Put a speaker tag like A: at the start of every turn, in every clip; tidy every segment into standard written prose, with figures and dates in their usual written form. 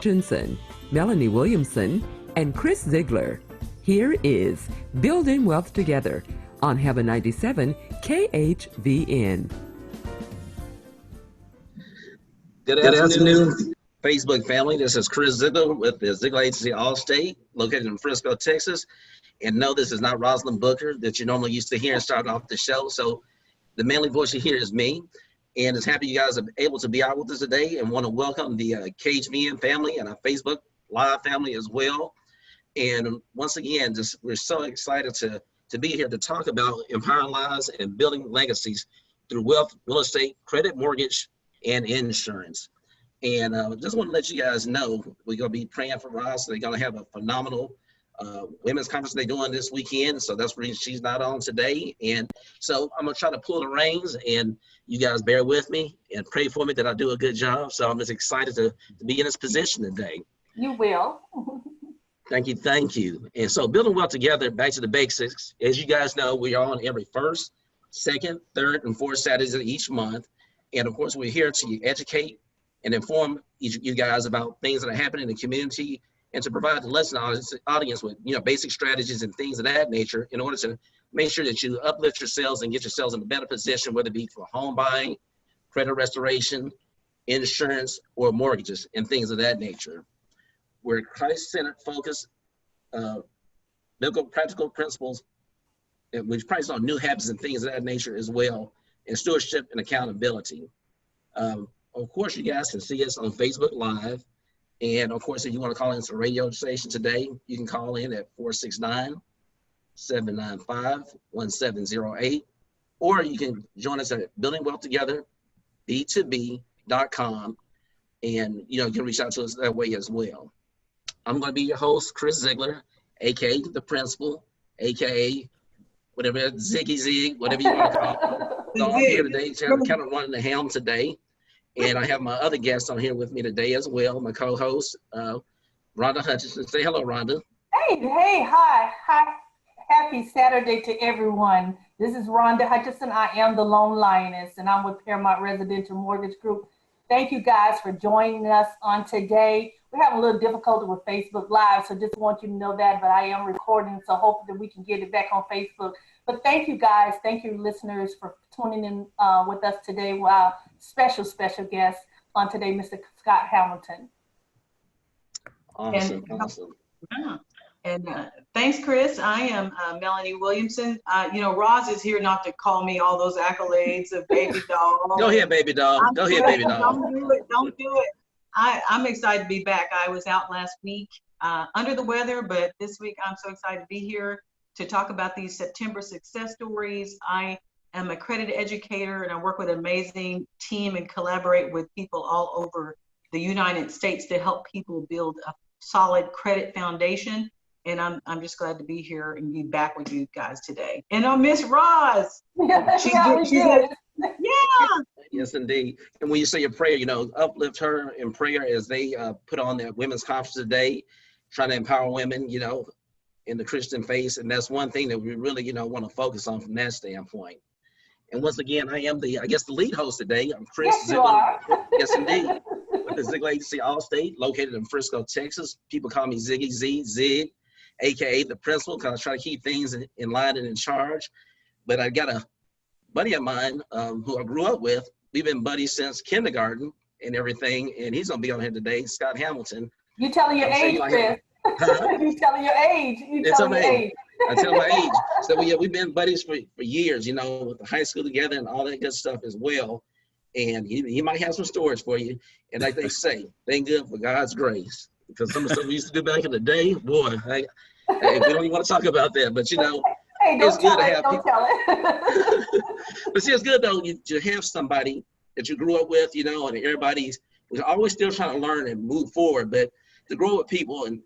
A: Hutchinson, Melanie Williamson, and Chris Ziegler. Here is Building Wealth Together on Heaven 97 KHVN.
B: Good afternoon, Facebook family. This is Chris Ziegler with the Ziegler Agency Allstate, located in Frisco, Texas. And no, this is not Rosalind Booker that you normally used to hear starting off the show. So the mainly voice you hear is me. And it's happy you guys are able to be out with us today, and want to welcome the KHVN family and our Facebook Live family as well. And once again, we're so excited to be here to talk about empowering lives and building legacies through wealth, real estate, credit, mortgage, and insurance. And just want to let you guys know, we're going to be praying for Roz. They're going to have a phenomenal women's conference they're doing this weekend. So that's the reason she's not on today. And so I'm going to try to pull the reins, and you guys bear with me and pray for me that I do a good job. So I'm just excited to be in this position today.
C: You will.
B: Thank you. Thank you. And so building wealth together, back to the basics. As you guys know, we are on every first, second, third, and fourth Saturdays of each month. And of course, we're here to educate and inform you guys about things that are happening in the community, and to provide the lesson audience with, basic strategies and things of that nature in order to make sure that you uplift yourselves and get yourselves in a better position, whether it be for home buying, credit restoration, insurance, or mortgages and things of that nature. We're Christ-centered, focused, biblical, practical principles, which price on new habits and things of that nature as well, and stewardship and accountability. Of course, you guys can see us on Facebook Live. And of course, if you want to call into the radio station today, you can call in at 469-795-1708, or you can join us at Building Wealth Together, B2B.com, and you can reach out to us that way as well. I'm going to be your host, Chris Ziegler, aka the Principal, aka whatever, Ziggy Zig, whatever you want to call it. So I'm here today, kind of running the helm today. And I have my other guests on here with me today as well, my co-host, Rhonda Hutchison. Say hello, Rhonda.
C: Hey, hi. Happy Saturday to everyone. This is Rhonda Hutchison. I am the Lone Lioness, and I'm with Paramount Residential Mortgage Group. Thank you guys for joining us on today. We're having a little difficulty with Facebook Live, so just want you to know that, but I am recording, so hopefully we can get it back on Facebook. But thank you guys, thank you listeners for tuning in with us today. Wow, special guest on today, Mr. Scott Hamilton.
B: Awesome.
D: Yeah. And thanks, Chris. I am Melanie Williamson. Roz is here not to call me all those accolades of baby doll.
B: Go ahead, baby doll. Go ahead, baby doll.
D: Don't do it. I'm excited to be back. I was out last week under the weather, but this week I'm so excited to be here to talk about these September success stories. I am a credit educator, and I work with an amazing team and collaborate with people all over the United States to help people build a solid credit foundation. And I'm just glad to be here and be back with you guys today. And I miss Roz. She's good. Yeah.
B: Yes, indeed. And when you say a prayer, uplift her in prayer as they put on their women's conference today, trying to empower women, in the Christian faith. And that's one thing that we really, want to focus on from that standpoint. And once again, I am the lead host today. I'm Chris Ziegler. Yes, indeed. With the Ziegler Agency Allstate, located in Frisco, Texas. People call me Ziggy Zig, aka the Principal, because I try to keep things in line and in charge. But I got a buddy of mine who I grew up with. We've been buddies since kindergarten and everything, and he's gonna be on here today, Scott Hamilton.
C: You telling your age, Chris? You telling your age?
B: I tell my age. So we've been buddies for years, with the high school together and all that good stuff as well. And he might have some stories for you. And like they say, thank good for God's grace, because some of the stuff we used to do back in the day, boy, we don't even want to talk about that. But
C: hey,
B: it's good to have
C: people. Tell it.
B: But see, it's good though to have somebody that you grew up with, and everybody's always still trying to learn and move forward. But to grow with people and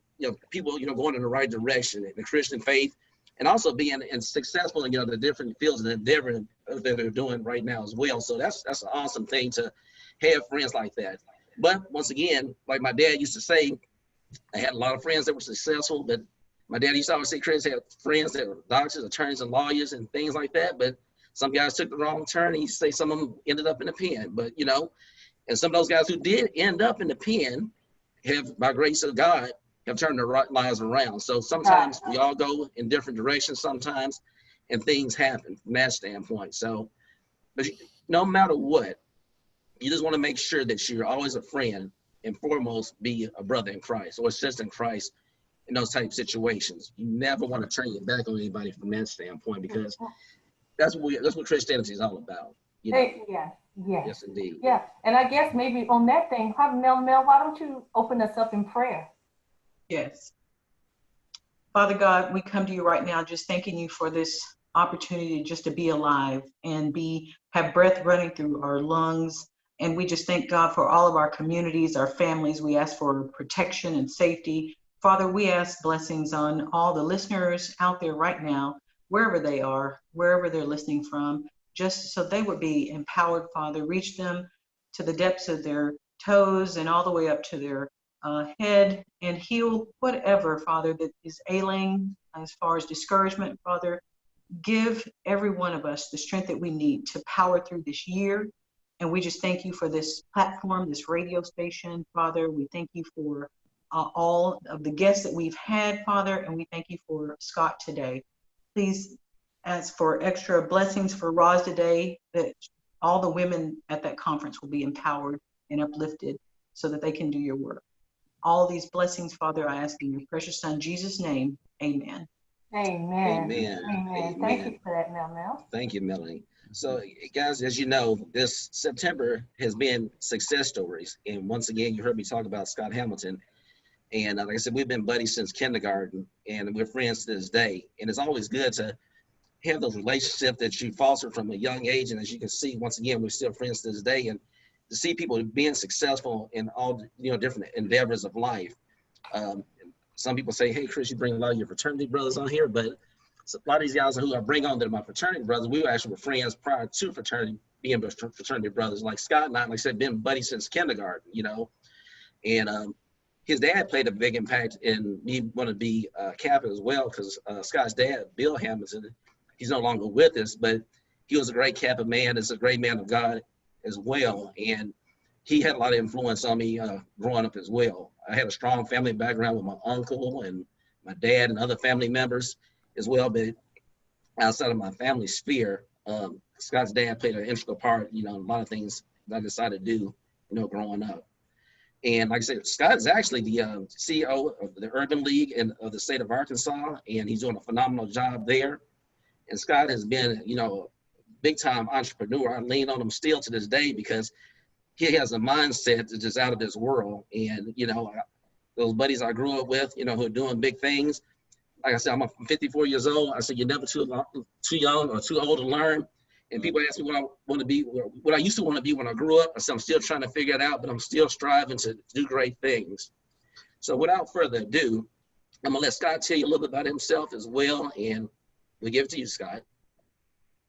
B: people going in the right direction in the Christian faith, and also being successful in the different fields and endeavor that they're doing right now as well. So that's an awesome thing to have friends like that. But once again, like my dad used to say, I had a lot of friends that were successful, but my dad used to always say Chris had friends that were doctors, attorneys, and lawyers and things like that. But some guys took the wrong turn. He used to say some of them ended up in the pen. But and some of those guys who did end up in the pen have, by grace of God, have turned their lives around. So sometimes we all go in different directions sometimes, and things happen from that standpoint. So, but no matter what, you just want to make sure that you're always a friend, and foremost be a brother in Christ or a sister in Christ in those type of situations. You never want to turn your back on anybody from that standpoint, because that's what Christianity is all about. You know?
C: Yeah.
B: Yes, indeed.
C: Yeah, and I guess maybe on that thing, Mel, why don't you open us up in prayer?
D: Yes. Father God, we come to you right now just thanking you for this opportunity just to be alive and have breath running through our lungs. And we just thank God for all of our communities, our families. We ask for protection and safety. Father, we ask blessings on all the listeners out there right now, wherever they are, wherever they're listening from, just so they would be empowered, Father. Reach them to the depths of their toes and all the way up to their head, and heal whatever, Father, that is ailing as far as discouragement, Father. Give every one of us the strength that we need to power through this year. And we just thank you for this platform, this radio station, Father. We thank you for all of the guests that we've had, Father, and we thank you for Scott today. Please ask for extra blessings for Roz today, that all the women at that conference will be empowered and uplifted so that they can do your work. All these blessings, Father, I ask in your precious Son, Jesus' name, amen.
C: Amen.
B: Amen.
C: Thank you for that, Mel.
B: Thank you, Melanie. So, guys, as you know, this September has been success stories. And once again, you heard me talk about Scott Hamilton. And like I said, we've been buddies since kindergarten, and we're friends to this day. And it's always good to have those relationships that you foster from a young age. And as you can see, once again, we're still friends to this day. And to see people being successful in all, different endeavors of life. Some people say, hey, Chris, you bring a lot of your fraternity brothers on here, but a lot of these guys who I bring on that are my fraternity brothers, we actually were friends prior to being fraternity brothers. Like Scott and I, like I said, been buddies since kindergarten, and his dad played a big impact in me wanting to be Kappa as well, because Scott's dad, Bill Hamilton, he's no longer with us, but he was a great Kappa man, is a great man of God as well, and he had a lot of influence on me growing up as well. I had a strong family background with my uncle and my dad and other family members as well, but outside of my family sphere, Scott's dad played an integral part, in a lot of things that I decided to do, growing up. And like I said, Scott is actually the CEO of the Urban League of the state of Arkansas, and he's doing a phenomenal job there. And Scott has been, big time entrepreneur. I lean on him still to this day because he has a mindset that's just out of this world. And, those buddies I grew up with, who are doing big things. Like I said, I'm 54 years old. I said, you're never too young or too old to learn. And people ask me what I want to be, what I used to want to be when I grew up. I said, I'm still trying to figure it out, but I'm still striving to do great things. So without further ado, I'm going to let Scott tell you a little bit about himself as well. And we'll give it to you, Scott.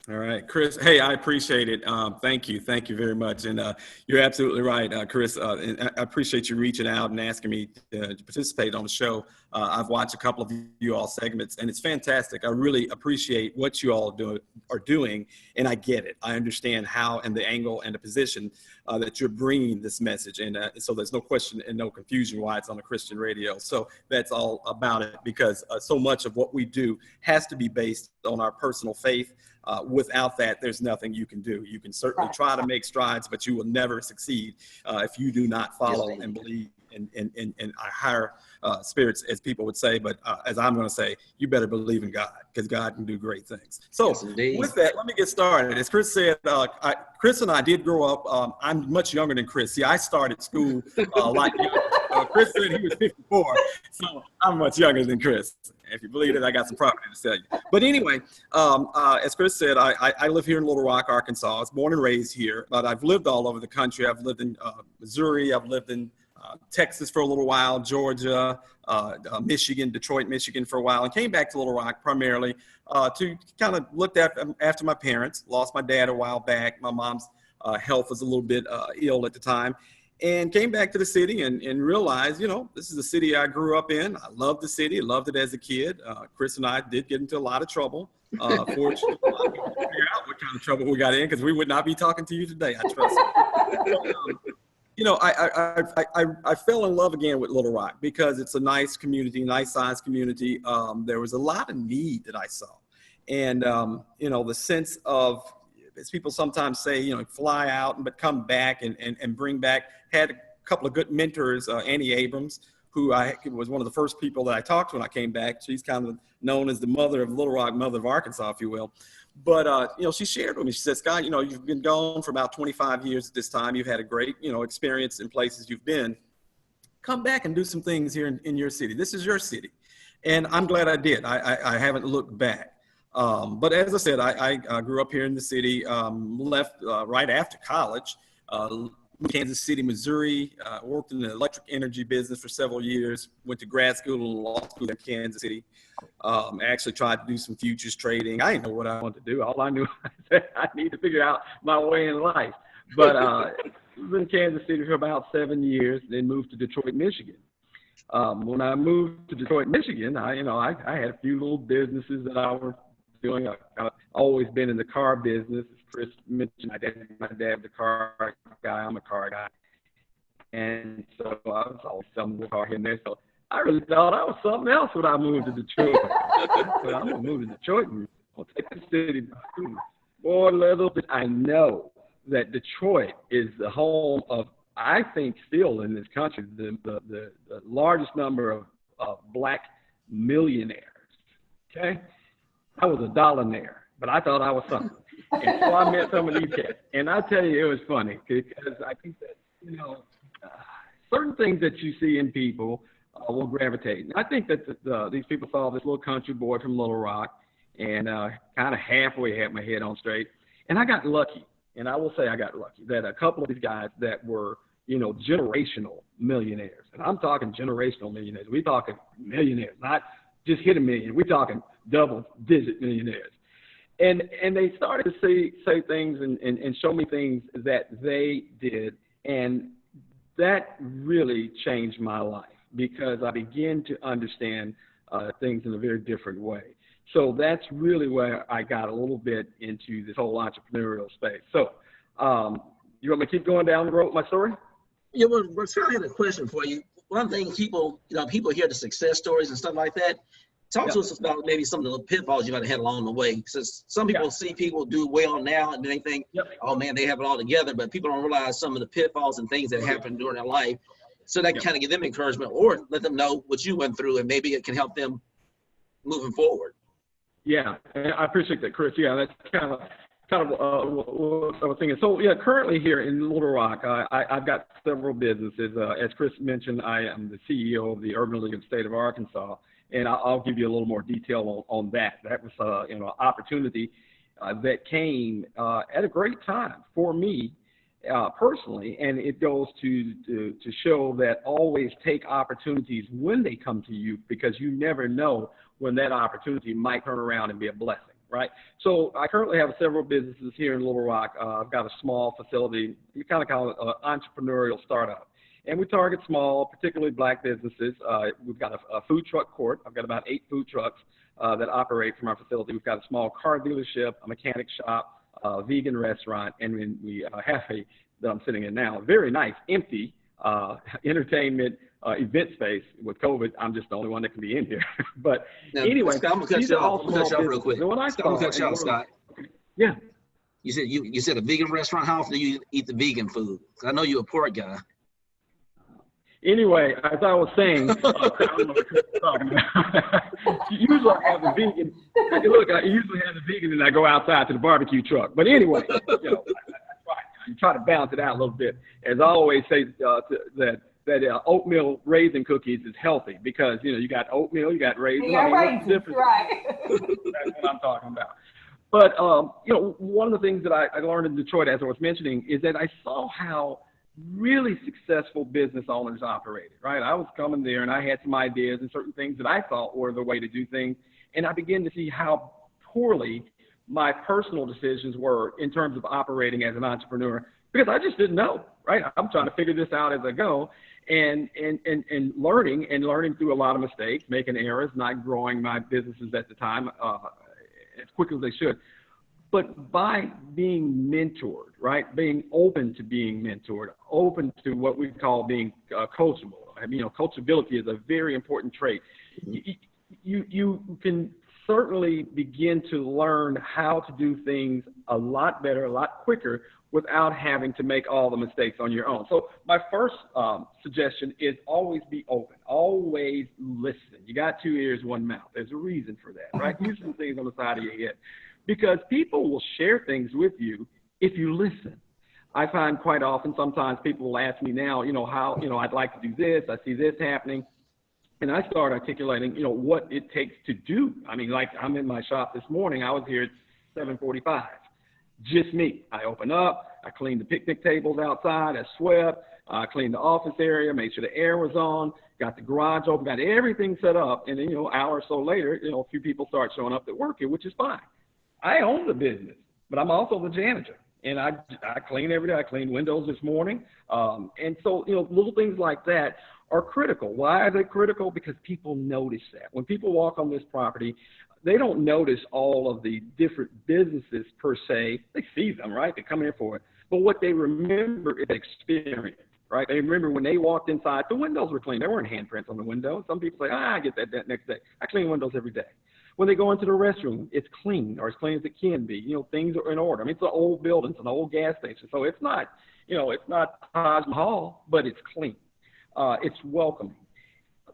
E: All right, Chris. Hey, I appreciate it. Thank you very much. And you're absolutely right, Chris. And I appreciate you reaching out and asking me to participate on the show. I've watched a couple of you all segments, and it's fantastic. I really appreciate what you all are doing, and I get it. I understand how and the angle and the position that you're bringing this message, and so there's no question and no confusion why it's on a Christian radio. So that's all about it, because so much of what we do has to be based on our personal faith. Without that, there's nothing you can do. You can certainly try to make strides, but you will never succeed if you do not follow and believe in our higher spirits, as people would say. But as I'm going to say, you better believe in God, because God can do great things. So with that, let me get started. As Chris said, Chris and I did grow up. I'm much younger than Chris. See, I started school like Chris said he was 54, so I'm much younger than Chris. If you believe it, I got some property to sell you. But anyway, as Chris said, I live here in Little Rock, Arkansas. I was born and raised here, but I've lived all over the country. I've lived in Missouri. I've lived in Texas for a little while, Georgia, Michigan, Detroit, Michigan for a while, and came back to Little Rock primarily to kind of look after my parents. Lost my dad a while back. My mom's health was a little bit ill at the time. And came back to the city and realized, this is the city I grew up in. I loved the city. I loved it as a kid. Chris and I did get into a lot of trouble. Fortunately, a lot of people figure out what kind of trouble we got in, because we would not be talking to you today, I trust. You know, I fell in love again with Little Rock because it's a nice community, nice sized community. There was a lot of need that I saw. And, you know, the sense of, as people sometimes say, you know, fly out but come back and bring back, had a couple of good mentors, Annie Abrams, who was one of the first people that I talked to when I came back. She's kind of known as the mother of Little Rock, mother of Arkansas, if you will. But, you know, she shared with me, she said, Scott, you know, you've been gone for about 25 years at this time. You've had a great, you know, experience in places you've been. Come back and do some things here in your city. This is your city. And I'm glad I did. I haven't looked back. But as I said, I grew up here in the city, left right after college, Kansas City, Missouri, worked in the electric energy business for several years, went to grad school and law school in Kansas City. Actually tried to do some futures trading. I didn't know what I wanted to do. All I knew was I need to figure out my way in life. But I was in Kansas City for about 7 years, then moved to Detroit, Michigan. When I moved to Detroit, Michigan, I had a few little businesses that I was doing. I've always been in the car business. As Chris mentioned, my dad was a car guy. I'm a car guy. And so I was always selling the car here and there. So I really thought I was something else when I moved to Detroit. But I'm going to move to Detroit and I'll take the city. Boy, little did I know that Detroit is the home of, I think still in this country, the largest number of black millionaires. Okay? I was a dollaraire, but I thought I was something. And so I met some of these cats. And I tell you, it was funny because I think that, you know, certain things that you see in people will gravitate. And I think that these people saw this little country boy from Little Rock and kind of halfway had my head on straight. And I got lucky. And I will say I got lucky that a couple of these guys that were, you know, generational millionaires. And I'm talking generational millionaires. We're talking millionaires, not just hit a million. We're talking double-digit millionaires. And they started to say things and show me things that they did. And that really changed my life because I began to understand things in a very different way. So that's really where I got a little bit into this whole entrepreneurial space. So you want me to keep going down the road with my story?
B: Yeah, well, I had a question for you. One thing people hear the success stories and stuff like that. Talk to us about maybe some of the pitfalls you might have had along the way. Because some people see people do well now and they think, oh man, they have it all together, but people don't realize some of the pitfalls and things that happen during their life. So that kind of give them encouragement or let them know what you went through and maybe it can help them moving forward.
E: Yeah, I appreciate that, Chris. Yeah, that's kind of what I was thinking. So yeah, currently here in Little Rock, I've got several businesses. As Chris mentioned, I am the CEO of the Urban League of the State of Arkansas. And I'll give you a little more detail on that. That was, an opportunity that came at a great time for me personally, and it goes to show that always take opportunities when they come to you because you never know when that opportunity might turn around and be a blessing, right? So I currently have several businesses here in Little Rock. I've got a small facility. You kind of call it an entrepreneurial startup. And we target small, particularly black businesses. We've got a food truck court. I've got about 8 food trucks that operate from our facility. We've got a small car dealership, a mechanic shop, a vegan restaurant, and then we have that I'm sitting in now, a very nice, empty entertainment event space. With COVID, I'm just the only one that can be in here. But
B: now,
E: anyway,
B: Scott, I'm gonna cut you off real quick. Scott.
E: Yeah.
B: You said a vegan restaurant. How often do you eat the vegan food? I know you're a pork guy.
E: Anyway, as I was saying, usually I have the vegan. Look, I usually have the vegan and I go outside to the barbecue truck. But anyway, that's right. You try to balance it out a little bit. As I always say, that oatmeal raisin cookies is healthy because, you got oatmeal, you got raisins.
C: What's the difference? Right.
E: That's what I'm talking about. But, one of the things that I learned in Detroit, as I was mentioning, is that I saw how really successful business owners operated, right? I was coming there and I had some ideas and certain things that I thought were the way to do things. And I began to see how poorly my personal decisions were in terms of operating as an entrepreneur because I just didn't know, right? I'm trying to figure this out as I go and learning through a lot of mistakes, making errors, not growing my businesses at the time as quickly as they should.
F: but by being mentored, right? Being open to being mentored, open to what we call being coachable. I mean, coachability is a very important trait. You can certainly begin to learn how to do things a lot better, a lot quicker, without having to make all the mistakes on your own. So my first suggestion is always be open, always listen. You got 2 ears, 1 mouth. There's a reason for that, right? Use some things on the side of your head, because people will share things with you if you listen. I find quite often, sometimes people will ask me now, how, I'd like to do this, I see this happening. And I start articulating, what it takes to do. I mean, like I'm in my shop this morning, I was here at 7:45. Just me. I open up, I cleaned the picnic tables outside, I swept, I cleaned the office area, made sure the air was on, got the garage open, got everything set up. And then, an hour or so later, a few people start showing up that work here, which is fine. I own the business, but I'm also the janitor. And I clean every day. I cleaned windows this morning. And so, little things like that are critical. Why are they critical? Because people notice that. When people walk on this property, they don't notice all of the different businesses per se. They see them, right? They come here for it. But what they remember is experience, right? They remember when they walked inside, the windows were clean. There weren't handprints on the windows. Some people say, I get that next day. I clean windows every day. When they go into the restroom, it's clean, or as clean as it can be. Things are in order. I mean, it's an old building. It's an old gas station. So it's not, it's not Taj Mahal, but it's clean. It's welcoming.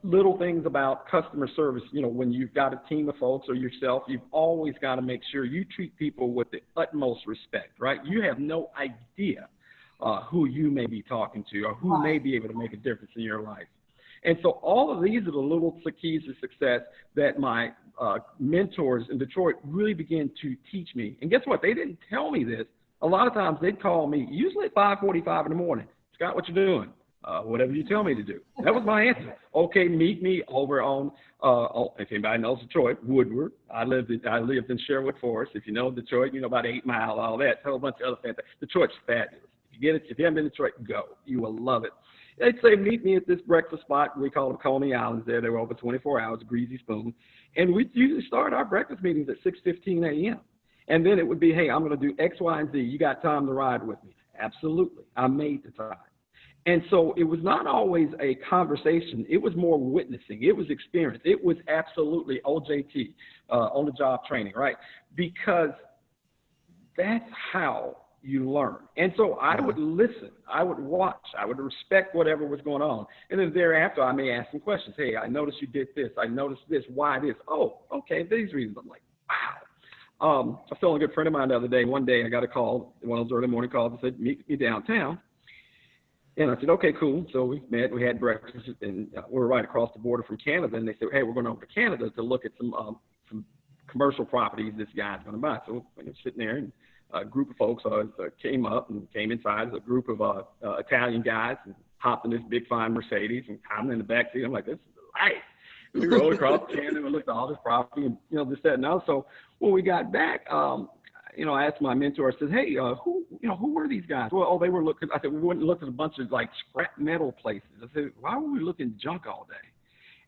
F: Little things about customer service, when you've got a team of folks or yourself, you've always got to make sure you treat people with the utmost respect, right? You have no idea who you may be talking to or who may be able to make a difference in your life. And so all of these are the little keys to success that my mentors in Detroit really began to teach me. And guess what? They didn't tell me this. A lot of times they'd call me, usually at 5:45 in the morning. Scott, what you doing? Whatever you tell me to do. That was my answer. Okay, meet me over on, if anybody knows Detroit, Woodward. I lived in Sherwood Forest. If you know Detroit, about 8 Mile, all that. A whole bunch of other fantastic. Detroit's fabulous. If you haven't been to Detroit, go. You will love it. They'd say, meet me at this breakfast spot. We call them Coney Islands there. They were open 24 hours, Greasy Spoon. And we'd usually start our breakfast meetings at 6:15 a.m. And then it would be, hey, I'm going to do X, Y, and Z. You got time to ride with me? Absolutely. I made the time. And so it was not always a conversation. It was more witnessing. It was experience. It was absolutely OJT, on-the-job training, right? Because that's how you learn. And so I would listen. I would watch. I would respect whatever was going on. And then thereafter, I may ask some questions. Hey, I noticed you did this. I noticed this. Why this? Oh, okay, these reasons. I'm like, wow. I was telling a good friend of mine the other day, one day I got a call, one of those early morning calls, and said, meet me downtown. And I said, okay, cool. So we met, we had breakfast, and we were right across the border from Canada. And they said, hey, we're going over to Canada to look at some commercial properties this guy's going to buy. So we're sitting there, and a group of folks came up and came inside. A group of Italian guys and hopped in this big fine Mercedes and I'm in the back seat. I'm like, this is life. We rode across Canada and looked at all this property and this, that, and that. So when we got back, I asked my mentor, I said, hey, who were these guys? Well, they were looking, I said, we went and looked at a bunch of like scrap metal places. I said, why were we looking junk all day?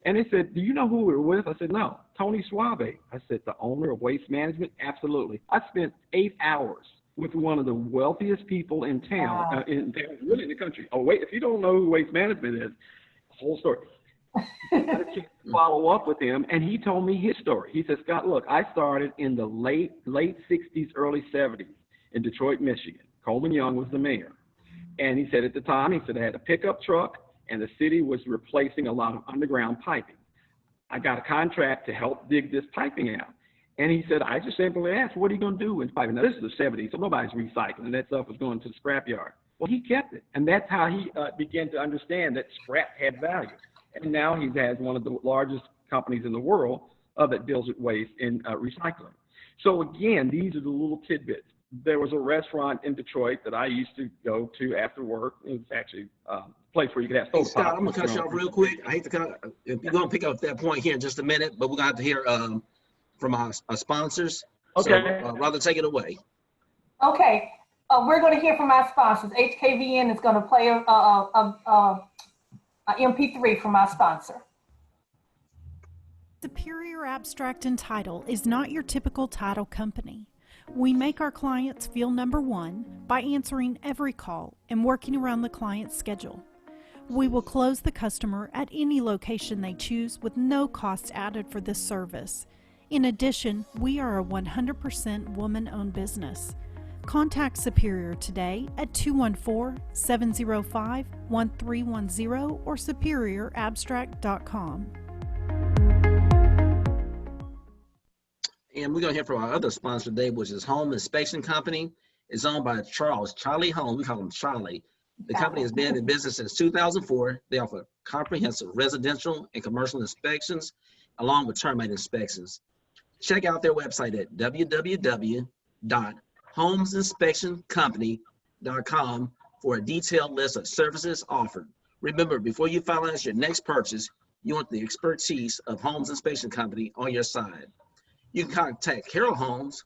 F: And they said, do you know who we were with? I said, no, Tony Suave. I said, the owner of Waste Management? Absolutely. I spent 8 hours with one of the wealthiest people in town, really in the country. Oh, wait, if you don't know who Waste Management is, whole story. I had a chance to follow up with him, and he told me his story. He said, Scott, look, I started in the late 60s, early 70s in Detroit, Michigan. Coleman Young was the mayor. And he said at the time, I had a pickup truck, and the city was replacing a lot of underground piping. I got a contract to help dig this piping out. And he said, I just simply asked, what are you going to do with piping? Now, this is the 70s, so nobody's recycling. That stuff was going to the scrapyard. Well, he kept it. And that's how he began to understand that scrap had value. And now he has one of the largest companies in the world that deals with waste and recycling. So again, these are the little tidbits. There was a restaurant in Detroit that I used to go to after work. It was actually a place where you could have soda pop.
B: Scott, I'm going to cut you off real quick. I hate to cut. We're going to pick up that point here in just a minute, but we're going to have to hear from our sponsors.
F: Okay.
B: So, Rhonda, take it away.
C: Okay. We're going to hear from our sponsors. HKVN is going to play a MP3 from our sponsor.
G: Superior Abstract and Title is not your typical title company. We make our clients feel number one by answering every call and working around the client's schedule. We will close the customer at any location they choose with no cost added for this service. In addition, we are a 100% woman-owned business. Contact Superior today at 214-705-1310 or superiorabstract.com.
B: And we're going to hear from our other sponsor today, which is Home Inspection Company. It's owned by Charlie Holmes. We call him Charlie. The company has been in business since 2004. They offer comprehensive residential and commercial inspections, along with termite inspections. Check out their website at www.homesinspectioncompany.com for a detailed list of services offered. Remember, before you finalize your next purchase, you want the expertise of Homes Inspection Company on your side. You can contact Carol Holmes,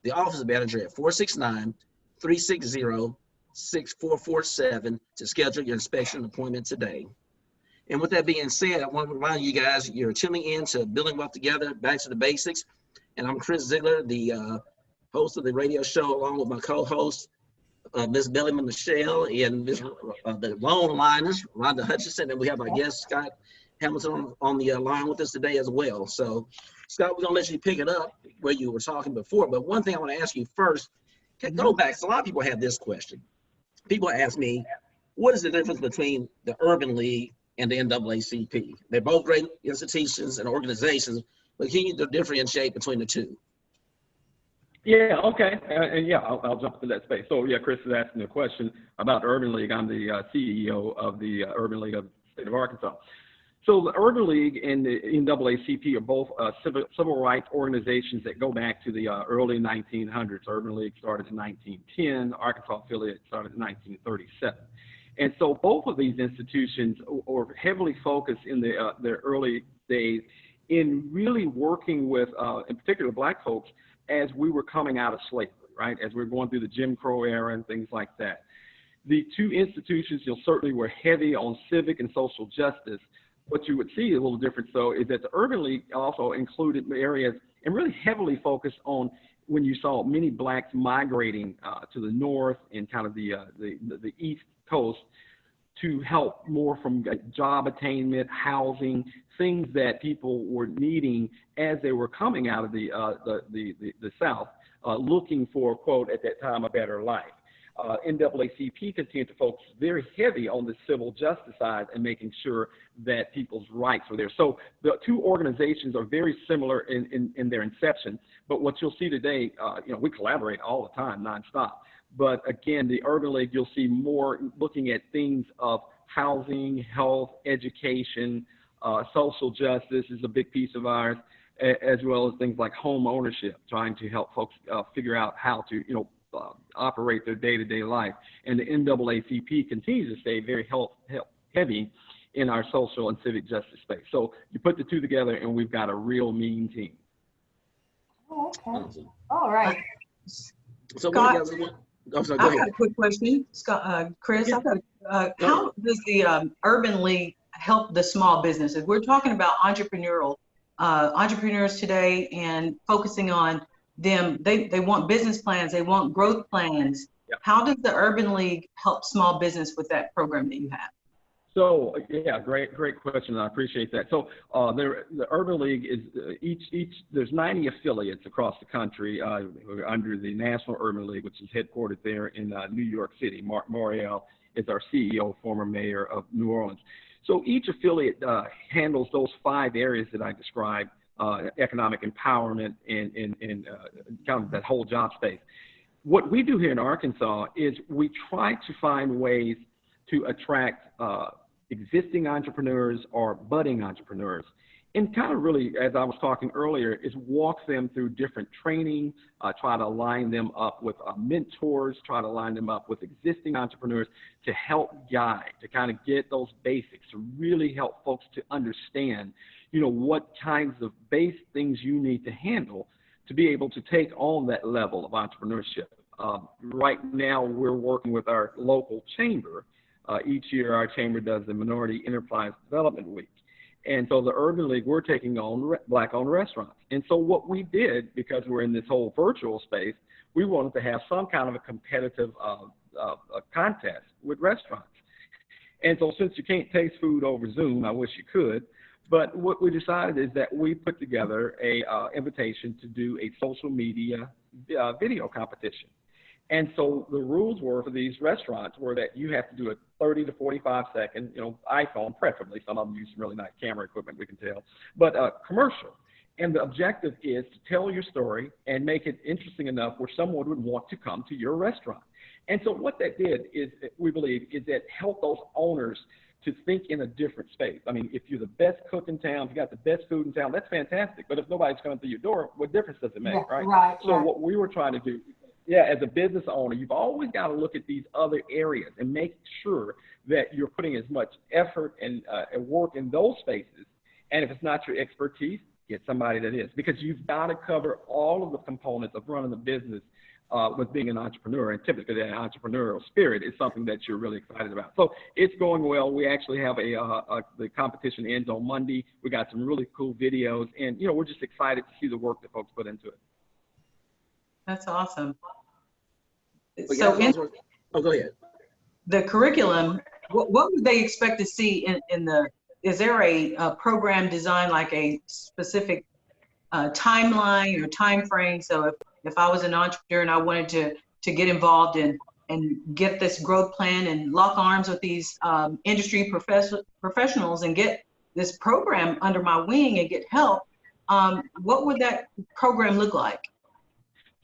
B: the office manager, at 469-360-6447 to schedule your inspection appointment today. And with that being said, I want to remind you guys, you're tuning in to Building Wealth Together, Back to the Basics. And I'm Chris Ziegler, the host of the radio show, along with my co-host, Ms. Melanie Michelle, and the lone liners, Rhonda Hutchison, and we have our guest, Scott Hamilton, on the line with us today as well. So, Scott, we're going to let you pick it up where you were talking before. But one thing I want to ask you first, go back. So a lot of people have this question. People ask me, what is the difference between the Urban League and the NAACP? They're both great institutions and organizations, but can you differentiate between the two?
F: Yeah, okay. And yeah, I'll jump into that space. So yeah, Chris is asking a question about the Urban League. I'm the CEO of the Urban League of the state of Arkansas. So the Urban League and the NAACP are both civil rights organizations that go back to the early 1900s. Urban League started in 1910. Arkansas affiliate started in 1937. And so both of these institutions were heavily focused in their early days in really working with, in particular, Black folks as we were coming out of slavery, right? As we were going through the Jim Crow era and things like that. The two institutions, certainly were heavy on civic and social justice. What you would see a little different, though, is that the Urban League also included areas and really heavily focused on when you saw many Blacks migrating to the north and kind of the East Coast to help more from job attainment, housing, things that people were needing as they were coming out of the South, looking for, quote, at that time, a better life. NAACP continued to focus very heavy on the civil justice side and making sure that people's rights were there. So the two organizations are very similar in their inception, but what you'll see today, we collaborate all the time, nonstop. But again, the Urban League, you'll see more looking at things of housing, health, education, social justice is a big piece of ours, as well as things like home ownership, trying to help folks figure out how to, operate their day-to-day life. And the NAACP continues to stay very heavy in our social and civic justice space. So you put the two together and we've got a real mean team.
C: Oh, okay. All right.
B: So
D: Scott,
B: what do you guys
D: I've got a quick question. Scott, Chris,
B: Yeah.
D: How does the Urban League help the small businesses? We're talking about entrepreneurs today and focusing on them. They want business plans, they want growth plans.
F: Yeah.
D: How does the Urban League help small business with that program that you have?
F: So yeah, great question. I appreciate that. So the Urban League is there's 90 affiliates across the country under the National Urban League, which is headquartered there in New York City. Mark Morial is our CEO, former mayor of New Orleans. So each affiliate handles those 5 areas that I described: economic empowerment and kind of that whole job space. What we do here in Arkansas is we try to find ways to attract existing entrepreneurs or budding entrepreneurs, and kind of really, as I was talking earlier, is walk them through different training, try to line them up with mentors, try to line them up with existing entrepreneurs to help guide, to kind of get those basics, to really help folks to understand, what kinds of base things you need to handle to be able to take on that level of entrepreneurship. Right now, we're working with our local chamber. Each year, our chamber does the Minority Enterprise Development Week. And so the Urban League, we're taking on Black-owned restaurants. And so what we did, because we're in this whole virtual space, we wanted to have some kind of a competitive contest with restaurants. And so since you can't taste food over Zoom, I wish you could, but what we decided is that we put together a invitation to do a social media video competition. And so the rules were for these restaurants were that you have to do a 30 to 45 second, iPhone preferably. Some of them use some really nice camera equipment, we can tell, but commercial. And the objective is to tell your story and make it interesting enough where someone would want to come to your restaurant. And so what that did is, we believe, is that helped those owners to think in a different space. I mean, if you're the best cook in town, if you got the best food in town, that's fantastic. But if nobody's coming through your door, what difference does it make, right?
C: Right.
F: So what we were trying to do, as a business owner, you've always got to look at these other areas and make sure that you're putting as much effort and work in those spaces. And if it's not your expertise, get somebody that is, because you've got to cover all of the components of running a business with being an entrepreneur, and typically that entrepreneurial spirit is something that you're really excited about. So it's going well. We actually have the competition ends on Monday. We got some really cool videos, and we're just excited to see the work that folks put into it.
D: That's awesome.
B: So go ahead.
D: The curriculum, what would they expect to see in the, is there a program designed like a specific timeline or time frame? So if I was an entrepreneur and I wanted to get involved and get this growth plan and lock arms with these industry professionals and get this program under my wing and get help, what would that program look like?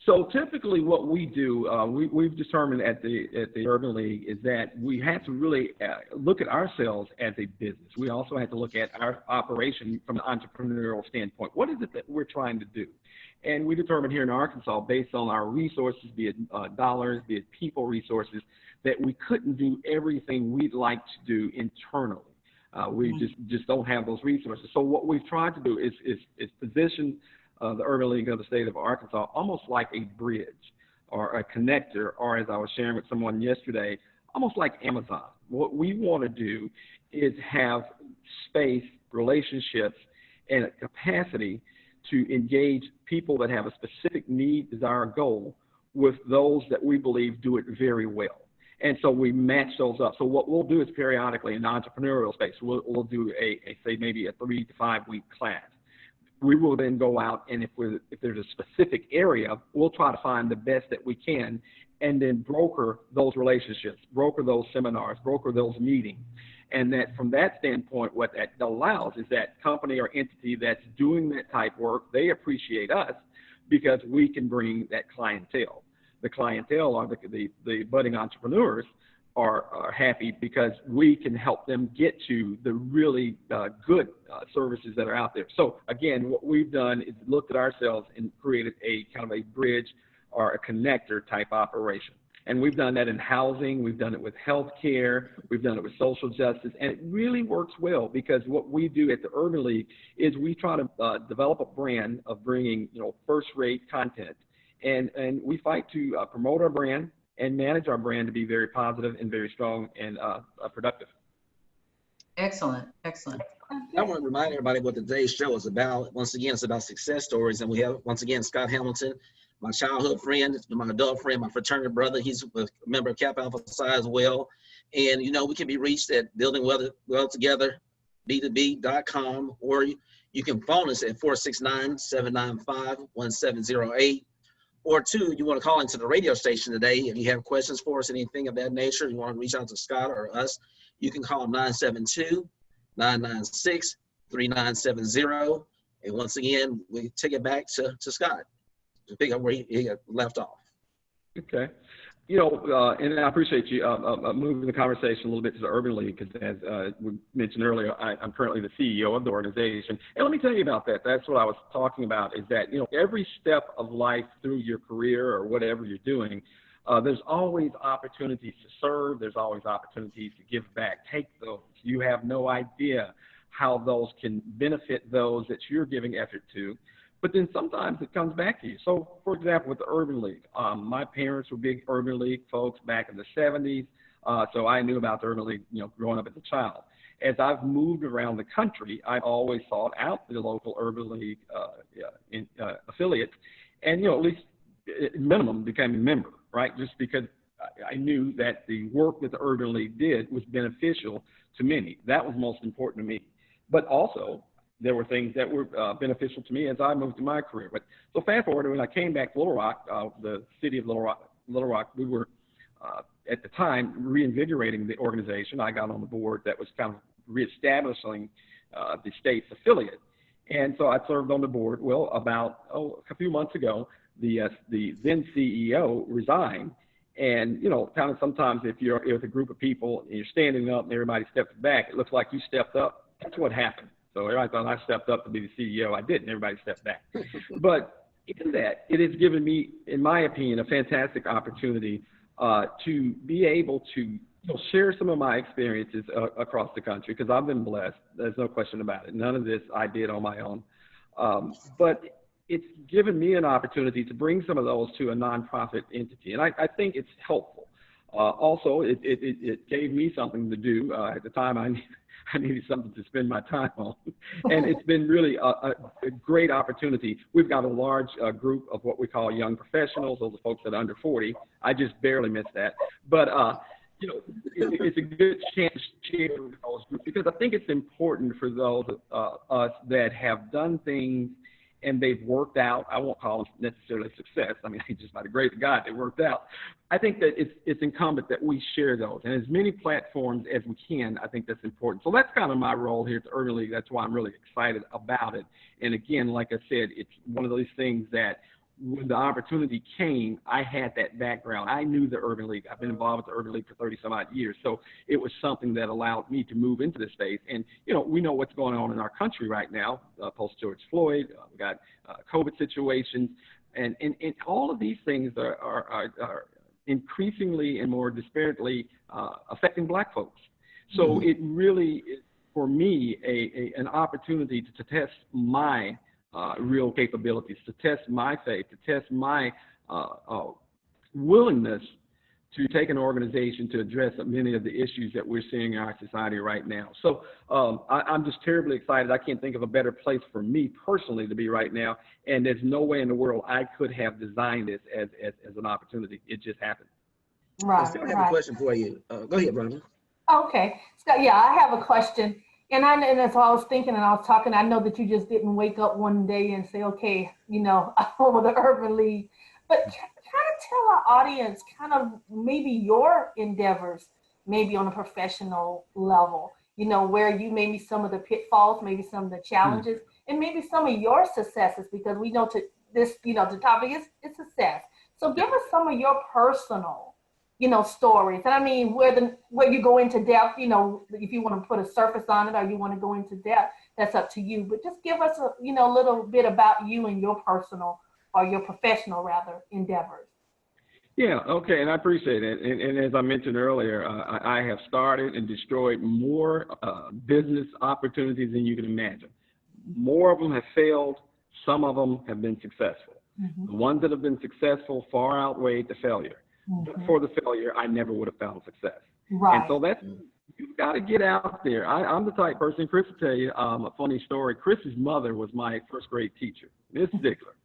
F: So typically what we do, we've determined at the Urban League is that we have to really look at ourselves as a business. We also have to look at our operation from an entrepreneurial standpoint. What is it that we're trying to do? And we determined here in Arkansas, based on our resources, be it dollars, be it people resources, that we couldn't do everything we'd like to do internally. We just don't have those resources. So what we've tried to do is position the Urban League of the state of Arkansas almost like a bridge or a connector, or as I was sharing with someone yesterday, almost like Amazon. What we want to do is have space, relationships, and a capacity to engage people that have a specific need, desire, goal with those that we believe do it very well. And so we match those up. So what we'll do is periodically in the entrepreneurial space, we'll do say maybe a 3 to 5 week class. We will then go out, and if there's a specific area, we'll try to find the best that we can and then broker those relationships, broker those seminars, broker those meetings. And that from that standpoint, what that allows is that company or entity that's doing that type work, they appreciate us because we can bring that clientele. The clientele are the budding entrepreneurs are happy because we can help them get to the really good services that are out there. So again, what we've done is looked at ourselves and created a kind of a bridge or a connector type operation. And we've done that in housing, we've done it with healthcare, we've done it with social justice, and it really works well because what we do at the Urban League is we try to develop a brand of bringing first-rate content, and we fight to promote our brand and manage our brand to be very positive and very strong and productive.
D: Excellent, excellent.
B: I want to remind everybody what today's show is about. Once again, it's about success stories, and we have, once again, Scott Hamilton, my childhood friend, my adult friend, my fraternity brother. He's a member of Kappa Alpha Psi as well. And, we can be reached at Building Well Together, B2B.com, or you can phone us at 469-795-1708. Or two, you want to call into the radio station today. If you have questions for us, anything of that nature, you want to reach out to Scott or us, you can call 972-996-3970. And once again, we take it back to Scott to pick up where he left off.
F: Okay. And I appreciate you moving the conversation a little bit to the Urban League because, as we mentioned earlier, I'm currently the CEO of the organization. And let me tell you about that. That's what I was talking about is that, every step of life through your career or whatever you're doing, there's always opportunities to serve. There's always opportunities to give back. Take those. You have no idea how those can benefit those that you're giving effort to. But then sometimes it comes back to you. So, for example, with the Urban League, my parents were big Urban League folks back in the 70s. So I knew about the Urban League, growing up as a child. As I've moved around the country, I've always sought out the local Urban League affiliates and, at least at minimum, became a member, right? Just because I knew that the work that the Urban League did was beneficial to many. That was most important to me. But also, there were things that were beneficial to me as I moved through my career. But so fast forward, when I came back to Little Rock, the city of Little Rock, we were at the time reinvigorating the organization. I got on the board that was kind of reestablishing the state's affiliate. And so I served on the board. Well, about a few months ago, the then CEO resigned. And, you know, kind of sometimes if you're with a group of people and you're standing up and everybody steps back, it looks like you stepped up. That's what happened. So everybody thought I stepped up to be the CEO. I didn't. Everybody stepped back. But in that, it has given me, in my opinion, a fantastic opportunity to be able to share some of my experiences across the country, because I've been blessed. There's no question about it. None of this I did on my own. But it's given me an opportunity to bring some of those to a nonprofit entity, and I think it's helpful. Also, it gave me something to do. At the time, I needed something to spend my time on, and it's been really a great opportunity. We've got a large group of what we call young professionals. Those are folks that are under 40. I just barely missed that, but you know, it's a good chance to share with those groups, because I think it's important for those us that have done things and they've worked out. I won't call them necessarily success. I mean, just by the grace of God, they worked out. I think that it's incumbent that we share those, and as many platforms as we can. I think that's important. So that's kind of my role here at the Urban League. That's why I'm really excited about it. And again, like I said, it's one of those things that when the opportunity came, I had that background. I knew the Urban League. I've been involved with the Urban League for 30 some odd years. So it was something that allowed me to move into this space. And, you know, we know what's going on in our country right now, post George Floyd, we got COVID situations, and all of these things are increasingly and more disparately affecting Black folks. So it really is, for me, an opportunity to test my real capabilities, to test my faith, to test my willingness to take an organization to address many of the issues that we're seeing in our society right now. So I'm just terribly excited. I can't think of a better place for me personally to be right now, and there's no way in the world I could have designed this as an opportunity. It just happened.
C: Right.
B: I still have a question for you. Go ahead, Rhonda.
C: Okay. So yeah, I have a question. And that's what I was thinking, and I was talking. I know that you just didn't wake up one day and say, okay, you know, I'm over the Urban League. But kind of tell our audience kind of maybe your endeavors, maybe on a professional level, you know, where you maybe some of the pitfalls, maybe some of the challenges, and maybe some of your successes, because we know the topic is success. So give us some of your personal, you know, stories. And I mean, where you go into depth, you know, if you want to put a surface on it or you want to go into depth, that's up to you. But just give us a little bit about you and your personal, or your professional rather, endeavors.
F: Yeah, okay, and I appreciate it. And as I mentioned earlier, I have started and destroyed more business opportunities than you can imagine. More of them have failed. Some of them have been successful. The ones that have been successful far outweighed the failure. But for the failure, I never would have found success.
C: Right.
F: And so you've got to get out there. I'm the type person, Chris will tell you a funny story. Chris's mother was my first grade teacher, Miss Ziegler.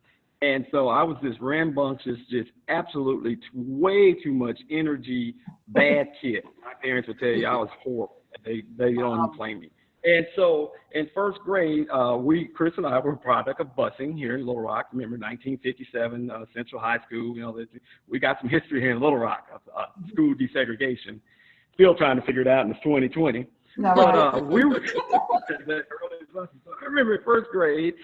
F: And so I was this rambunctious, just absolutely way too much energy, bad kid. My parents would tell you I was horrible. They don't even blame me. And so in first grade, Chris and I were a product of busing here in Little Rock. Remember 1957, Central High School, you know, we got some history here in Little Rock of school desegregation. Still trying to figure it out in 2020. No, but we were I remember in first grade,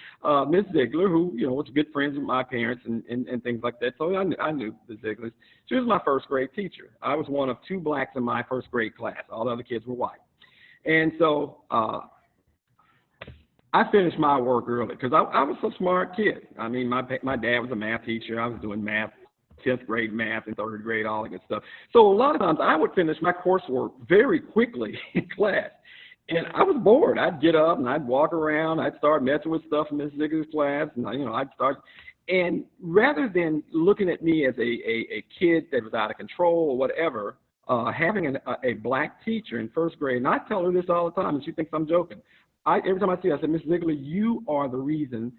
F: Miss Ziegler, who, you know, was good friends with my parents and things like that. So I knew the Zieglers. She was my first grade teacher. I was one of 2 blacks in my first grade class. All the other kids were white. And so I finished my work early because I was a smart kid. I mean, my dad was a math teacher. I was doing math, 10th grade math and 3rd grade, all that good stuff. So a lot of times I would finish my coursework very quickly in class. And I was bored. I'd get up and I'd walk around. I'd start messing with stuff in Miss Ziegler's class. And, you know, I'd start. And rather than looking at me as a kid that was out of control or whatever, having a black teacher in first grade, and I tell her this all the time, and she thinks I'm joking. Every time I see her, I said, Miss Ziegler, you are the reason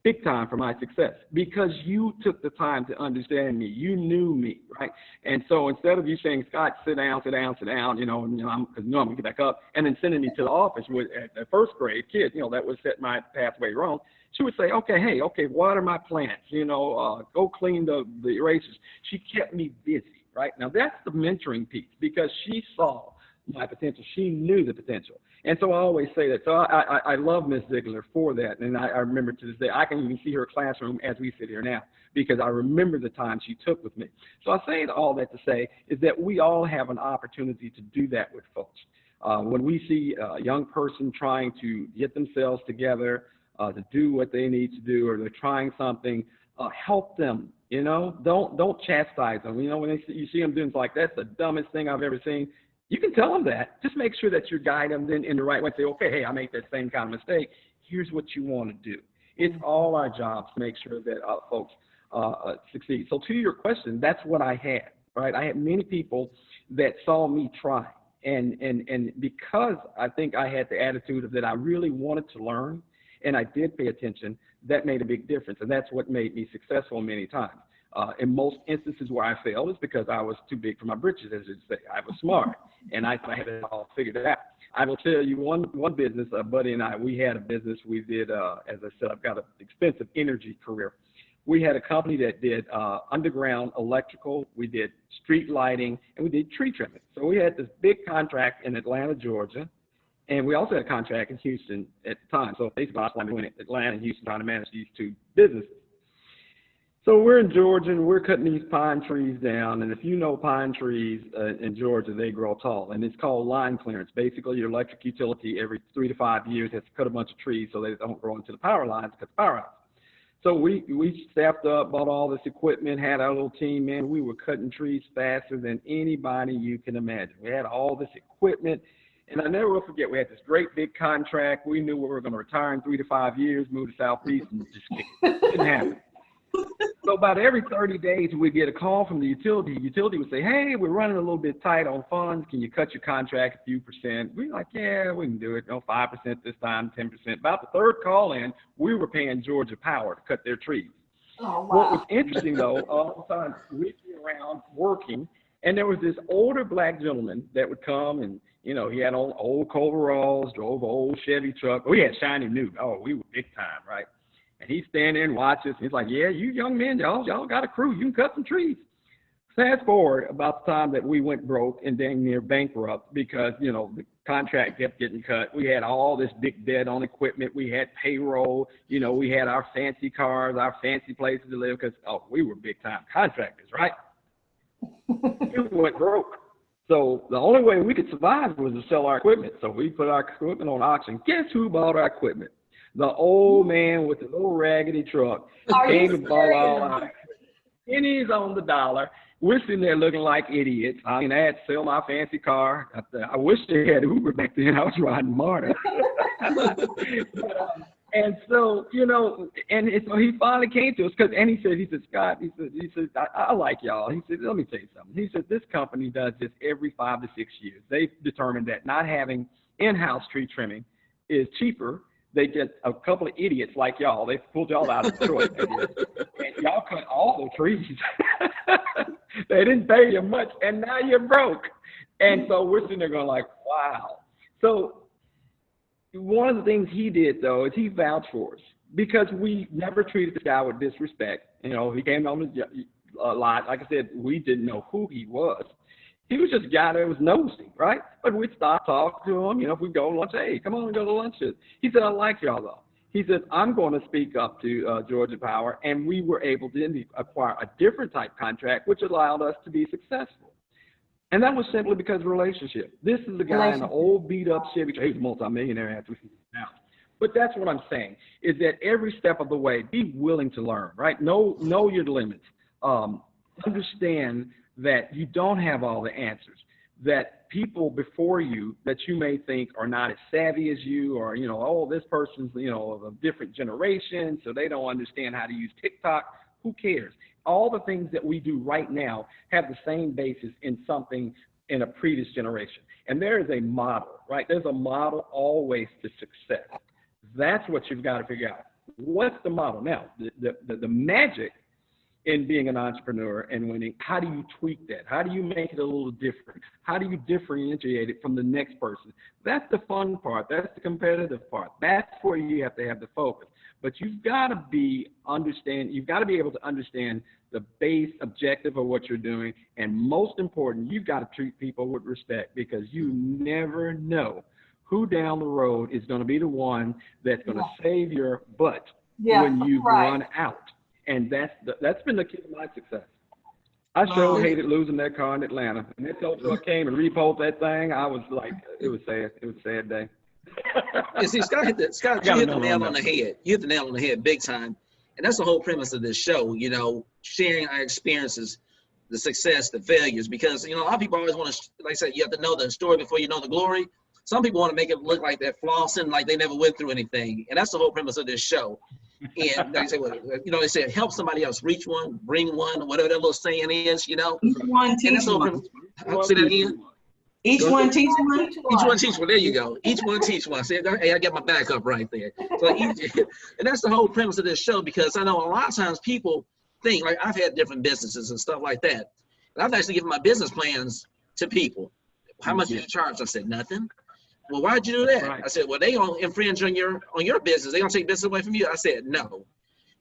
F: big time for my success, because you took the time to understand me. You knew me, right? And so instead of you saying, Scott, sit down, because I'm gonna get back up, and then sending me to the office with a first grade kid, that would set my pathway wrong. She would say, okay, water my plants, go clean the erasers. She kept me busy, right? Now that's the mentoring piece, because she saw my potential. She knew the potential. And so I always say that. So I love Miss Ziegler for that. And I remember to this day, I can even see her classroom as we sit here now, because I remember the time she took with me. So I say all that to say is that we all have an opportunity to do that with folks. When we see a young person trying to get themselves together, to do what they need to do, or they're trying something, help them, don't chastise them. When you see them doing like, that's the dumbest thing I've ever seen. You can tell them that. Just make sure that you guide them then in the right way. Say, okay, hey, I made that same kind of mistake. Here's what you want to do. It's all our jobs to make sure that folks succeed. So to your question, that's what I had, right? I had many people that saw me try. And because I think I had the attitude of that I really wanted to learn, and I did pay attention, that made a big difference. And that's what made me successful many times. In most instances where I failed is because I was too big for my britches, as you'd say. I was smart, and I had it all figured out. I will tell you one business, Buddy and I, we had a business. We did, as I said, I've got an extensive energy career. We had a company that did underground electrical, we did street lighting, and we did tree trimming. So we had this big contract in Atlanta, Georgia, and we also had a contract in Houston at the time. So basically, I was doing Atlanta and Houston, trying to manage these two businesses. So we're in Georgia, and we're cutting these pine trees down. And if you know pine trees in Georgia, they grow tall. And it's called line clearance. Basically, your electric utility every 3 to 5 years has to cut a bunch of trees so they don't grow into the power lines, cut the power out. So we staffed up, bought all this equipment, had our little team, man. We were cutting trees faster than anybody you can imagine. We had all this equipment. And I never will forget, we had this great big contract. We knew we were going to retire in 3 to 5 years, move to Southeast, and just didn't happen. So about every 30 days, we'd get a call from the utility. The utility would say, hey, we're running a little bit tight on funds. Can you cut your contract a few percent? We're like, yeah, we can do it. 5% this time, 10%. About the third call in, we were paying Georgia Power to cut their trees.
C: Oh, wow.
F: What was interesting, though, all the time, we'd be around working, and there was this older black gentleman that would come, and, he had old coveralls, drove an old Chevy truck. We had shiny new. Oh, we were big time, right? And he's standing there and watches. He's like, yeah, you young men, y'all got a crew. You can cut some trees. Fast forward about the time that we went broke and dang near bankrupt because, the contract kept getting cut. We had all this big debt on equipment. We had payroll. We had our fancy cars, our fancy places to live because, we were big time contractors, right? We went broke. So the only way we could survive was to sell our equipment. So we put our equipment on auction. Guess who bought our equipment? The old man with the little raggedy truck came and bought all our pennies on the dollar. We're sitting there looking like idiots. I mean, I had to sell my fancy car. I wish they had Uber back then. I was riding MARTA. And so, so he finally came to us and he said, Scott, he said, I like y'all. He said, let me tell you something. He said, this company does this every 5 to 6 years. They've determined that not having in-house tree trimming is cheaper. They get a couple of idiots like y'all. They pulled y'all out of Detroit. And y'all cut all the trees. They didn't pay you much, and now you're broke. And so we're sitting there going like, wow. So one of the things he did, though, is he vouched for us because we never treated this guy with disrespect. He came on a lot. Like I said, we didn't know who he was. He was just a guy that was nosy, right? But we'd stop, talk to him. If we'd go to lunch, hey, come on and go to lunch. He said, I like y'all, though. He said, I'm going to speak up to Georgia Power. And we were able to acquire a different type contract, which allowed us to be successful. And that was simply because of relationship. This is a guy in an old beat-up Chevy. He's a multimillionaire after we figured it out. But that's what I'm saying, is that every step of the way, be willing to learn, right? Know your limits. Understand that you don't have all the answers, that people before you that you may think are not as savvy as you, or, this person's, of a different generation, so they don't understand how to use TikTok. Who cares? All the things that we do right now have the same basis in something in a previous generation. And there is a model, right? There's a model always to success. That's what you've got to figure out. What's the model? Now, the magic in being an entrepreneur and winning, how do you tweak that? How do you make it a little different? How do you differentiate it from the next person? That's the fun part. That's the competitive part. That's where you have to have the focus. But you've got to be able to understand the base objective of what you're doing. And most important, you've got to treat people with respect, because you never know who down the road is going to be the one that's going to save your butt when you run out. And that's been the key to my success. I sure hated losing that car in Atlanta. And that tow truck came and repoed that thing. I was like, it was sad. It was a sad day.
B: You see, Scott, you hit the nail on the head. You hit the nail on the head big time. And that's the whole premise of this show, you know, sharing our experiences, the success, the failures, because, you know, a lot of people always want to, like I said, you have to know the story before you know the glory. Some people want to make it look like they're flossing, like they never went through anything. And that's the whole premise of this show. And they say, well, you know, they say, help somebody else reach one, bring one, whatever that little saying is, you know.
D: Each one teach one.
B: Say that again.
D: Each one teach one.
B: Each one teach one. There you go. Each one teach one. See, hey, I got my back up right there. So and that's the whole premise of this show, because I know a lot of times people think, like, I've had different businesses and stuff like that. And I've actually given my business plans to people. How much did you charge? I said, nothing. Well, why'd you do that? Right. I said, well, they gonna infringe on your business. They gonna take business away from you. I said, no.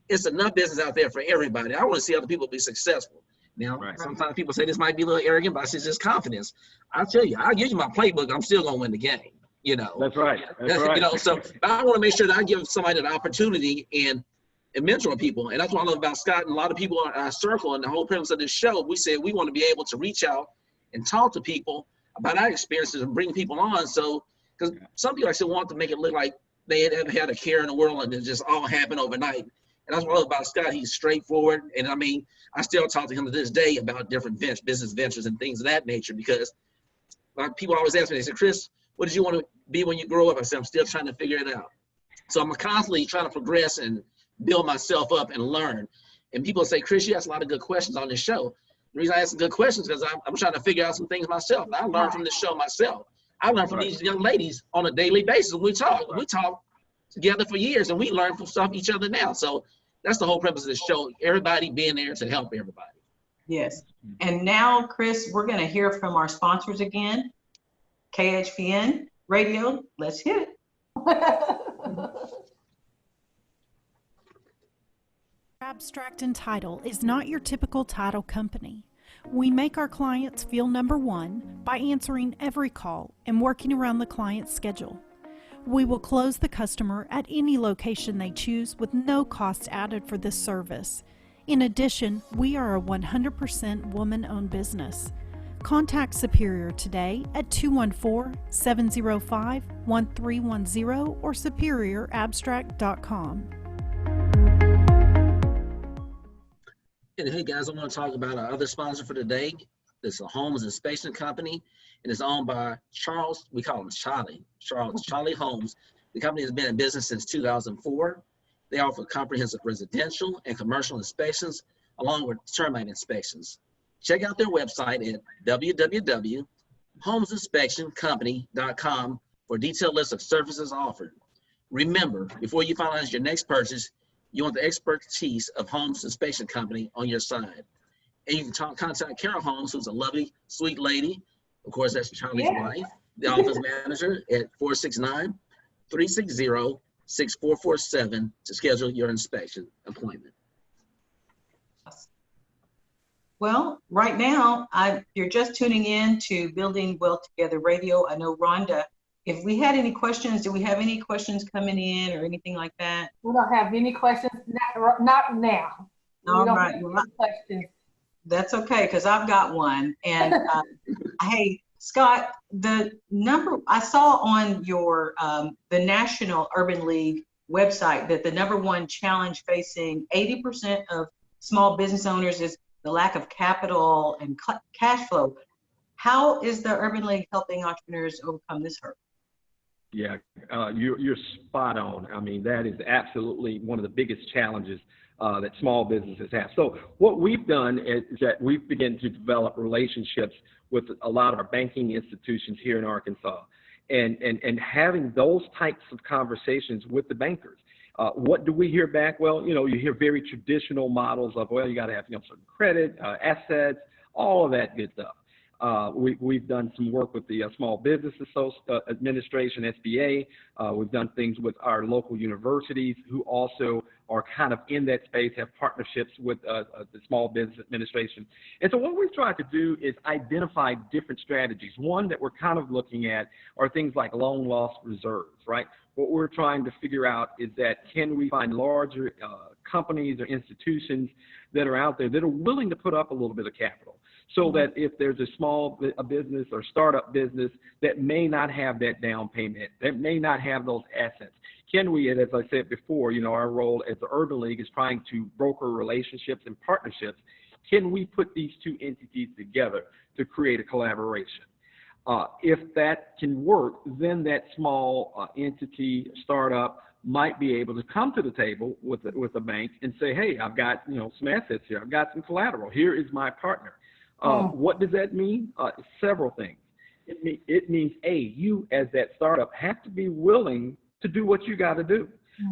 B: It's enough business out there for everybody. I want to see other people be successful. Now, sometimes people say this might be a little arrogant, but I say it's just confidence. I'll tell you, I'll give you my playbook. I'm still gonna win the game. You know.
F: That's right. That's right.
B: You know, so I want to make sure that I give somebody an opportunity and mentor people. And that's what I love about Scott and a lot of people in our circle. And the whole premise of this show, we said we want to be able to reach out and talk to people about our experiences and bring people on. So, because some people actually want to make it look like they had a care in the world and it just all happened overnight. And that's what I love about Scott. He's straightforward. And I mean, I still talk to him to this day about different business ventures and things of that nature, because like, people always ask me, they say, Chris, what did you want to be when you grow up? I said, I'm still trying to figure it out. So I'm constantly trying to progress and build myself up and learn. And people say, Chris, you ask a lot of good questions on this show. The reason I ask good questions is because I'm trying to figure out some things myself. And I learn from this show myself. I learn from these young ladies on a daily basis. We talk together for years, and we learn from stuff each other now. So that's the whole purpose of the show. Everybody being there to help everybody.
D: Yes. And now, Chris, we're going to hear from our sponsors again. KHVN Radio. Let's hit it.
G: Abstract and Title is not your typical title company. We make our clients feel number one by answering every call and working around the client's schedule. We will close the customer at any location they choose with no cost added for this service. In addition, we are a 100% woman-owned business. Contact Superior today at 214-705-1310 or superiorabstract.com.
B: And hey guys, I want to talk about our other sponsor for today. It's a Homes Inspection Company, and it's owned by Charles. We call him Charlie Homes. The company has been in business since 2004. They offer comprehensive residential and commercial inspections, along with termite inspections. Check out their website at www.homesinspectioncompany.com for a detailed list of services offered. Remember, before you finalize your next purchase, you want the expertise of Homes Inspection Company on your side. And you can contact Carol Holmes, who's a lovely, sweet lady. Of course, that's Charlie's wife, the office manager, at 469-360-6447 to schedule your inspection appointment.
D: Well, right now, you're just tuning in to Building Wealth Together Radio. I know, Rhonda, if we had any questions, do we have any questions coming in or anything like that?
C: We don't have any questions, not now.
D: All right. Well,
C: questions.
D: That's okay, because I've got one. And hey, Scott, the number I saw on your the National Urban League website that the #1 challenge facing 80% of small business owners is the lack of capital and cash flow. How is the Urban League helping entrepreneurs overcome this hurdle?
F: Yeah, you're spot on. I mean, that is absolutely one of the biggest challenges that small businesses have. So what we've done is that we've begun to develop relationships with a lot of our banking institutions here in Arkansas. and having those types of conversations with the bankers. What do we hear back? Well, you hear very traditional models of, well, you got to have certain credit, assets, all of that good stuff. We've done some work with the Small Business Administration, SBA. We've done things with our local universities who also are kind of in that space, have partnerships with the Small Business Administration. And so what we've tried to do is identify different strategies. One that we're kind of looking at are things like loan loss reserves, right? What we're trying to figure out is that can we find larger companies or institutions that are out there that are willing to put up a little bit of capital, so that if there's a business or startup business that may not have that down payment, that may not have those assets, can we, and as I said before, our role as the Urban League is trying to broker relationships and partnerships, can we put these two entities together to create a collaboration? If that can work, then that small entity, startup, might be able to come to the table with the bank and say, hey, I've got some assets here, I've got some collateral, here is my partner. What does that mean? Several things. It means, you as that startup have to be willing to do what you got to do.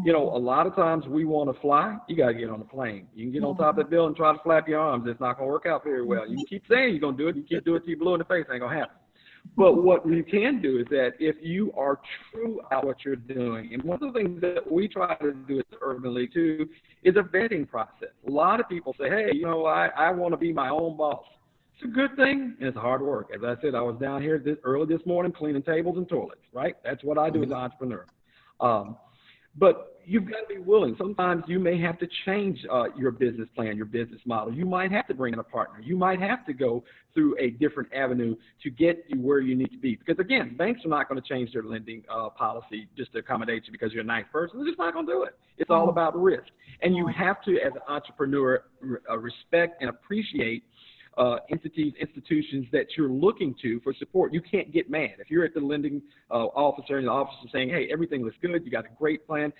F: A lot of times we want to fly, you got to get on the plane. You can get on top of that building and try to flap your arms. It's not going to work out very well. You can keep saying you're going to do it. You keep doing it till you're blue in the face. It ain't going to happen. But what you can do is that if you are true at what you're doing, and one of the things that we try to do at the Urban League too is a vetting process. A lot of people say, hey, I want to be my own boss. It's a good thing, and it's hard work. As I said, I was down here early this morning cleaning tables and toilets, right? That's what I do as an entrepreneur. But you've got to be willing. Sometimes you may have to change your business plan, your business model. You might have to bring in a partner. You might have to go through a different avenue to get you where you need to be. Because, again, banks are not going to change their lending policy just to accommodate you because you're a nice person. They're just not going to do it. It's all about risk. And you have to, as an entrepreneur, respect and appreciate institutions that you're looking to for support. You can't get mad. If you're at the lending officer and the officer saying, hey, everything looks good, you got a great plan,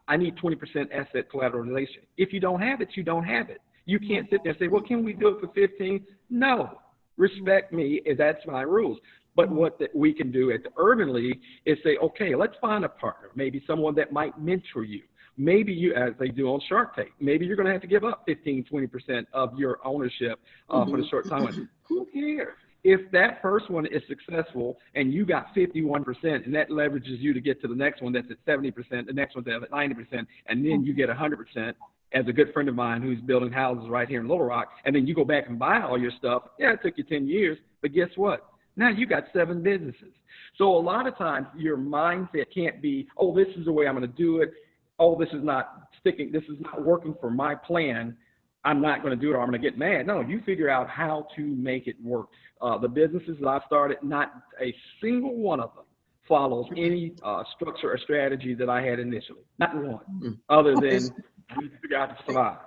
F: I need 20% asset collateralization. If you don't have it, you don't have it. You can't sit there and say, well, can we do it for 15? No. Respect me, that's my rules. But what we can do at the Urban League is say, okay, let's find a partner, maybe someone that might mentor you. Maybe you, as they do on Shark Tank, maybe you're going to have to give up 15, 20% of your ownership for the short time. Who cares? If that first one is successful and you got 51% and that leverages you to get to the next one that's at 70%, the next one's at 90%, and then you get 100%, as a good friend of mine who's building houses right here in Little Rock, and then you go back and buy all your stuff. Yeah, it took you 10 years, but guess what? Now you got 7 businesses. So a lot of times your mindset can't be, oh, this is the way I'm going to do it. Oh, this is not sticking, this is not working for my plan, I'm not going to do it or I'm going to get mad. No, you figure out how to make it work. The businesses that I've started, not a single one of them follows any structure or strategy that I had initially. Not one, other than I need to figure out to survive.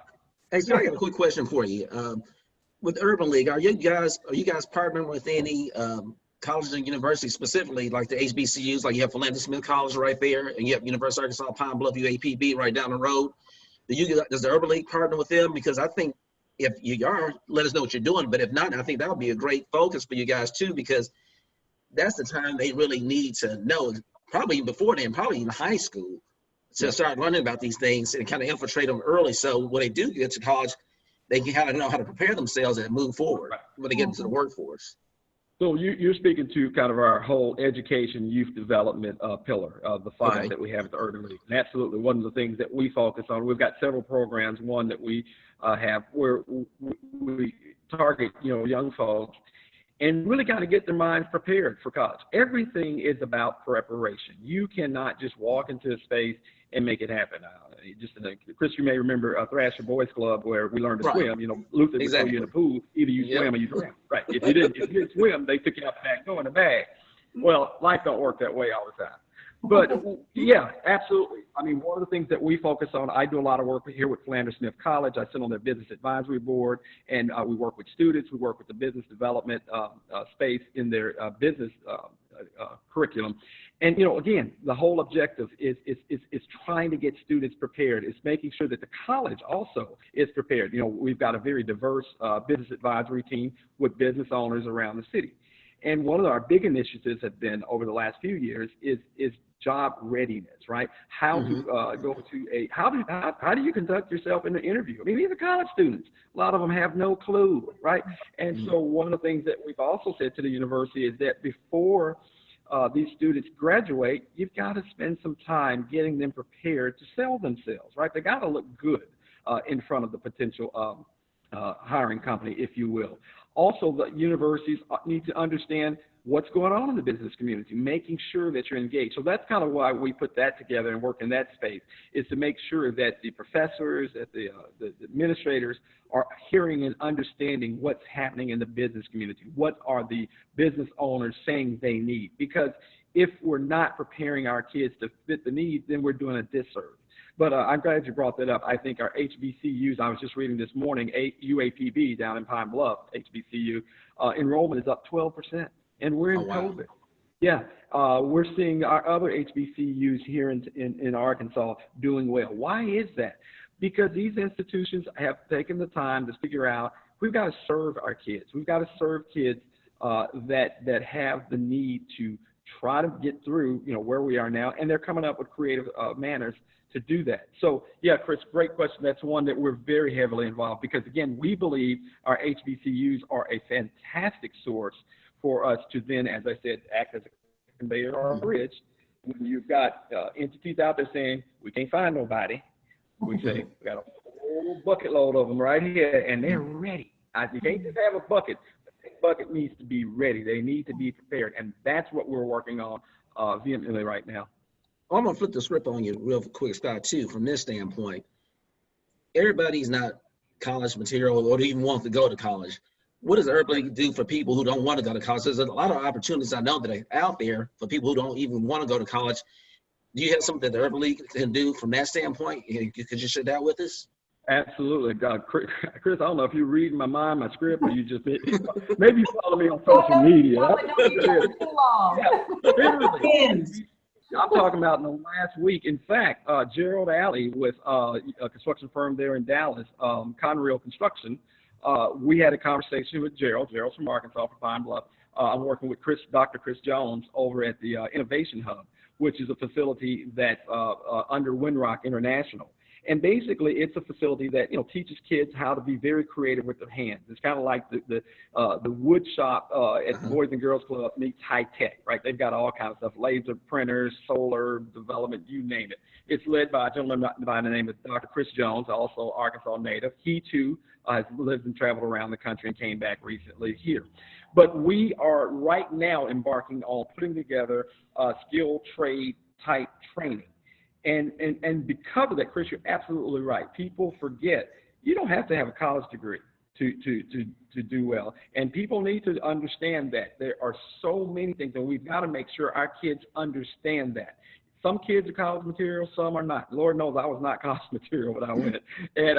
B: Hey, so I got a quick question for you. With Urban League, are you guys partnering with any colleges and universities, specifically like the HBCUs, like you have Philander Smith College right there, and you have University of Arkansas Pine Bluff UAPB right down the road? Does the Urban League partner with them? Because I think if you are, let us know what you're doing. But if not, I think that would be a great focus for you guys too, because that's the time they really need to know, probably before then, probably in high school, to start learning about these things and kind of infiltrate them early. So when they do get to college, they can kind of know how to prepare themselves and move forward when they get into the workforce.
F: So you're speaking to kind of our whole education, youth development pillar of the 5 that we have at the Urban League. And absolutely, one of the things that we focus on, we've got several programs. One that we have where we target, young folks and really kind of get their minds prepared for college. Everything is about preparation. You cannot just walk into a space and make it happen. Chris, you may remember Thrasher Boys Club where we learned to swim. Luther would throw you in the pool. Either you swim or you drown. Right. If you didn't swim, they took you out the back door in the bag. Well, life don't work that way all the time. But yeah, absolutely. I mean, one of the things that we focus on, I do a lot of work here with Philander Smith College. I sit on their business advisory board, and we work with students. We work with the business development space in their business curriculum. And, again, the whole objective is trying to get students prepared. It's making sure that the college also is prepared. We've got a very diverse business advisory team with business owners around the city. And one of our big initiatives have been over the last few years is job readiness, right? How to go to how do you conduct yourself in an interview? I mean, these are college students. A lot of them have no clue, right? And so one of the things that we've also said to the university is that before these students graduate, you've got to spend some time getting them prepared to sell themselves, right? They got to look good in front of the potential hiring company, if you will. Also, the universities need to understand what's going on in the business community, making sure that you're engaged. So that's kind of why we put that together and work in that space, is to make sure that the professors, that the administrators are hearing and understanding what's happening in the business community. What are the business owners saying they need? Because if we're not preparing our kids to fit the needs, then we're doing a disservice. But I'm glad you brought that up. I think our HBCUs, I was just reading this morning, UAPB down in Pine Bluff, HBCU, enrollment is up 12%, and we're in COVID. Yeah, we're seeing our other HBCUs here in Arkansas doing well. Why is that? Because these institutions have taken the time to figure out we've got to serve our kids. We've got to serve kids that have the need to try to get through, where we are now, and they're coming up with creative manners to do that. So yeah, Chris, great question. That's one that we're very heavily involved, because again, we believe our HBCUs are a fantastic source for us to then, as I said, act as a conveyor or a bridge. When you've got entities out there saying, we can't find nobody, we say, we got a whole bucket load of them right here, and they're ready. You can't just have a bucket. The bucket needs to be ready. They need to be prepared, and that's what we're working on vehemently right now.
B: I'm gonna flip the script on you real quick, Scott, too, from this standpoint. Everybody's not college material or even want to go to college. What does Urban League do for people who don't want to go to college? There's a lot of opportunities I know that are out there for people who don't even want to go to college. Do you have something that the Urban League can do from that standpoint? Could you share that with us?
F: Absolutely. Chris, I don't know if you read my mind, my script, or you just maybe you follow me on social media. I'm talking about in the last week. In fact, Gerald Alley with a construction firm there in Dallas, Conrail Construction, we had a conversation with Gerald. Gerald's from Arkansas, from Pine Bluff. I'm working with Dr. Chris Jones over at the Innovation Hub, which is a facility that's under Windrock International. And basically, it's a facility that teaches kids how to be very creative with their hands. It's kind of like the wood shop at the Boys and Girls Club meets high tech, right? They've got all kinds of stuff: laser printers, solar development, you name it. It's led by a gentleman by the name of Dr. Chris Jones, also Arkansas native. He too has lived and traveled around the country and came back recently here. But we are right now embarking on putting together skill trade type training. And because of that, Chris, you're absolutely right. People forget you don't have to have a college degree to do well. And people need to understand that there are so many things, and we've got to make sure our kids understand that. Some kids are college material, some are not. Lord knows I was not college material, but I went. And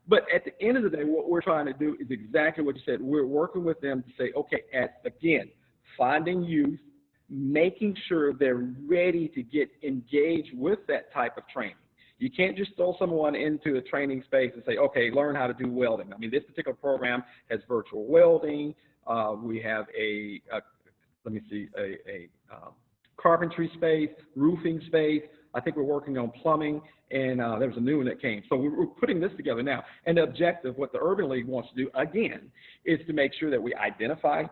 F: but at the end of the day, what we're trying to do is exactly what you said. We're working with them to say, okay, again, finding youth, making sure they're ready to get engaged with that type of training. You can't just throw someone into a training space and say, okay, learn how to do welding. I mean, this particular program has virtual welding. We have a carpentry space, roofing space. I think we're working on plumbing, and there was a new one that came. So we're putting this together now. And the objective, what the Urban League wants to do, again, is to make sure that we identify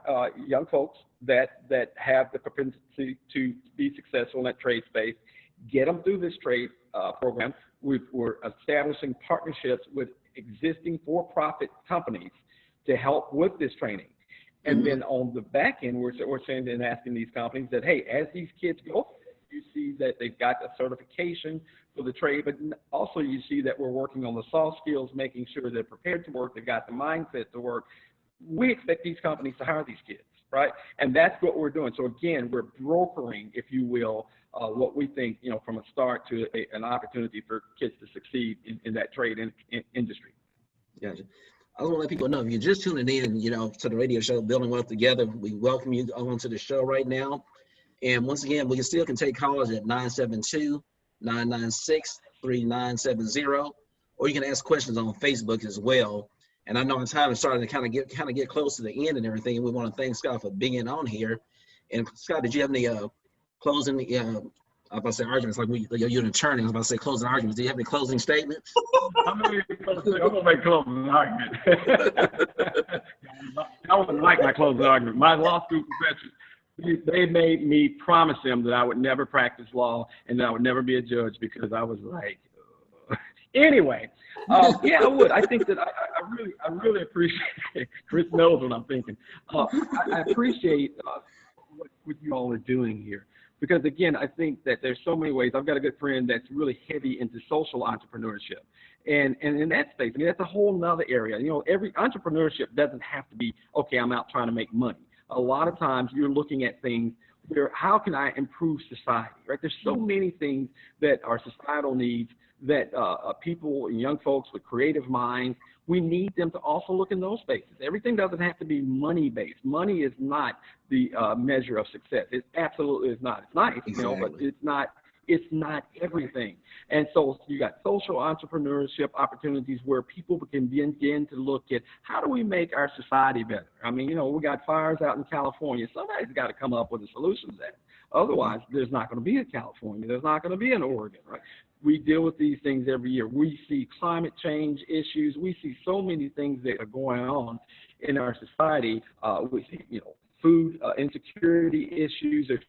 F: young folks that have the propensity to be successful in that trade space, get them through this trade program. We're establishing partnerships with existing for-profit companies to help with this training. And then on the back end, we're saying and asking these companies that, hey, as these kids go, you see that they've got a certification for the trade, but also you see that we're working on the soft skills, making sure they're prepared to work, they've got the mindset to work. We expect these companies to hire these kids, right? And that's what we're doing. So again, we're brokering, if you will, what we think, from a start to an opportunity for kids to succeed in that trade industry.
B: Gotcha. I want to let people know, if you're just tuning in, to the radio show, Building Wealth Together, we welcome you onto the show right now. And once again, we still can take callers at 972-996-3970, or you can ask questions on Facebook as well. And I know in time it's starting to kind of get close to the end and everything. And we want to thank Scott for being on here. And Scott, did you have any closing? I was about to say arguments, like you're an attorney. I was about to say closing arguments. Do you have any closing statements?
F: I'm gonna make closing argument. I wouldn't like my closing argument. My law school professors, they made me promise them that I would never practice law and that I would never be a judge because I was like, anyway. Yeah, I would. I think that I really appreciate it. Chris knows what I'm thinking. I appreciate what you all are doing here. Because again, I think that there's so many ways. I've got a good friend that's really heavy into social entrepreneurship. And in that space, I mean, that's a whole nother area. You know, every entrepreneurship doesn't have to be, okay, I'm out trying to make money. A lot of times you're looking at things where, how can I improve society, right? There's so many things that are societal needs that people and young folks with creative minds, we need them to also look in those spaces. Everything doesn't have to be money-based. Money is not the measure of success. It absolutely is not. It's nice, you know, but it's not everything. And so you got social entrepreneurship opportunities where people can begin to look at, how do we make our society better? I mean, you know, we got fires out in California. Somebody's got to come up with a solution to that. Otherwise, there's not going to be a California. There's not going to be an Oregon, right? We deal with these things every year. We see climate change issues. We see so many things that are going on in our society. We see, you know, food insecurity issues. There's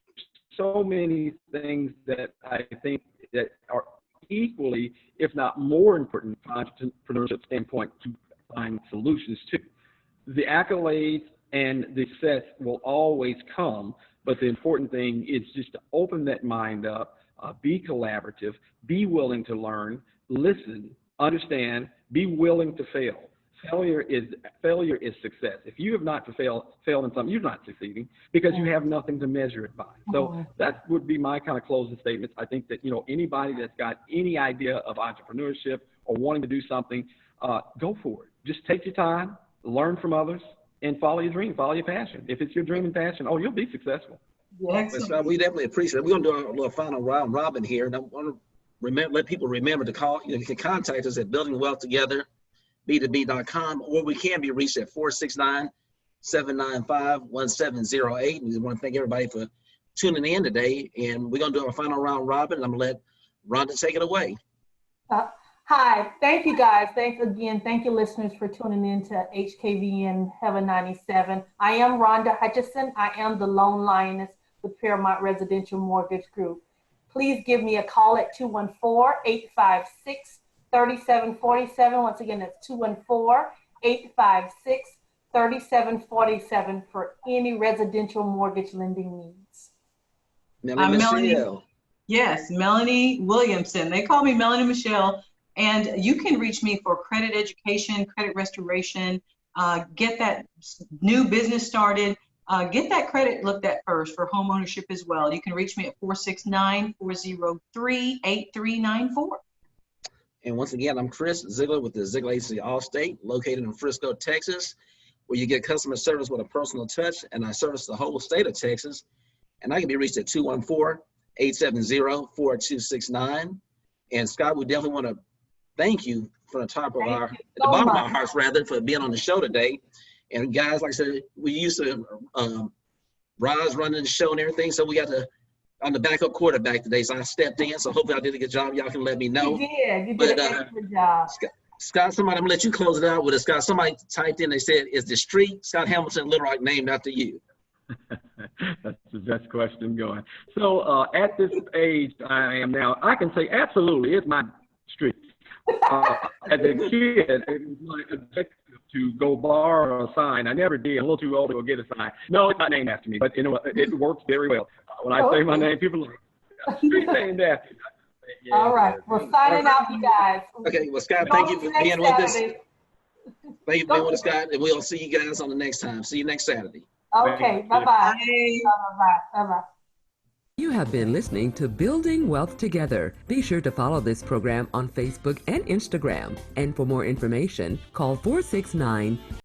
F: so many things that I think that are equally, if not more important from an entrepreneurship standpoint to find solutions to. The accolades and the success will always come, but the important thing is just to open that mind up, be collaborative, be willing to learn, listen, understand, be willing to fail. Failure is success. If you have not failed in something, you're not succeeding because you have nothing to measure it by. So that would be my kind of closing statements. I think that, you know, anybody that's got any idea of entrepreneurship or wanting to do something, go for it. Just take your time, learn from others, and follow your dream, follow your passion. If it's your dream and passion, you'll be successful.
B: Excellent. We definitely appreciate it. We're going to do a little final round robin here. And I want to let people remember to call. You know, you can contact us at buildingwealthtogether.b2b.com, or we can be reached at 469-795-1708. We want to thank everybody for tuning in today. And we're going to do our final round robin. And I'm going to let Rhonda take it away.
C: Hi, thank you guys. Thanks again. Thank you listeners for tuning in to HKVN Heaven 97. I am Rhonda Hutchison. I am the Lone Lioness with Paramount Residential Mortgage Group. Please give me a call at 214-856-3747. Once again, that's 214-856-3747 for any residential mortgage lending needs.
B: Melanie.
D: Yes, Melanie Williamson. They call me Melanie Michelle. And you can reach me for credit education, credit restoration, get that new business started, get that credit looked at first for home ownership as well. You can reach me at 469-403-8394.
B: And once again, I'm Chris Ziegler with the Ziegler Agency Allstate, located in Frisco, Texas, where you get customer service with a personal touch, and I service the whole state of Texas. And I can be reached at 214-870-4269. And Scott, we definitely want to thank you from the top of the bottom of our hearts, rather, for being on the show today. And guys, like I said, we used to Roz running the show and everything, so we got on the backup quarterback today. So I stepped in. So hopefully I did a good job. Y'all can let me know.
C: You did an excellent job.
B: Scott, somebody, I'm gonna let you close it out with it. Scott, somebody typed in, they said, "Is the street Scott Hamilton Little Rock named after you?"
F: That's the best question going. So at this age I am now, I can say absolutely, it's my street. As a kid, it was my objective to go borrow a sign. I never did. I'm a little too old to go get a sign. No, it's not named after me, but you know, it works very well. When I say my name, people are like, street named after you. Yeah,
C: all right. We're signing out, you guys.
B: Okay. Well, Scott, thank you for being with us. Thank you for being with us, Scott. And we'll see you guys on the next time. See you next Saturday.
C: Okay. Bye-bye. Bye-bye.
A: You have been listening to Building Wealth Together. Be sure to follow this program on Facebook and Instagram. And for more information, call 469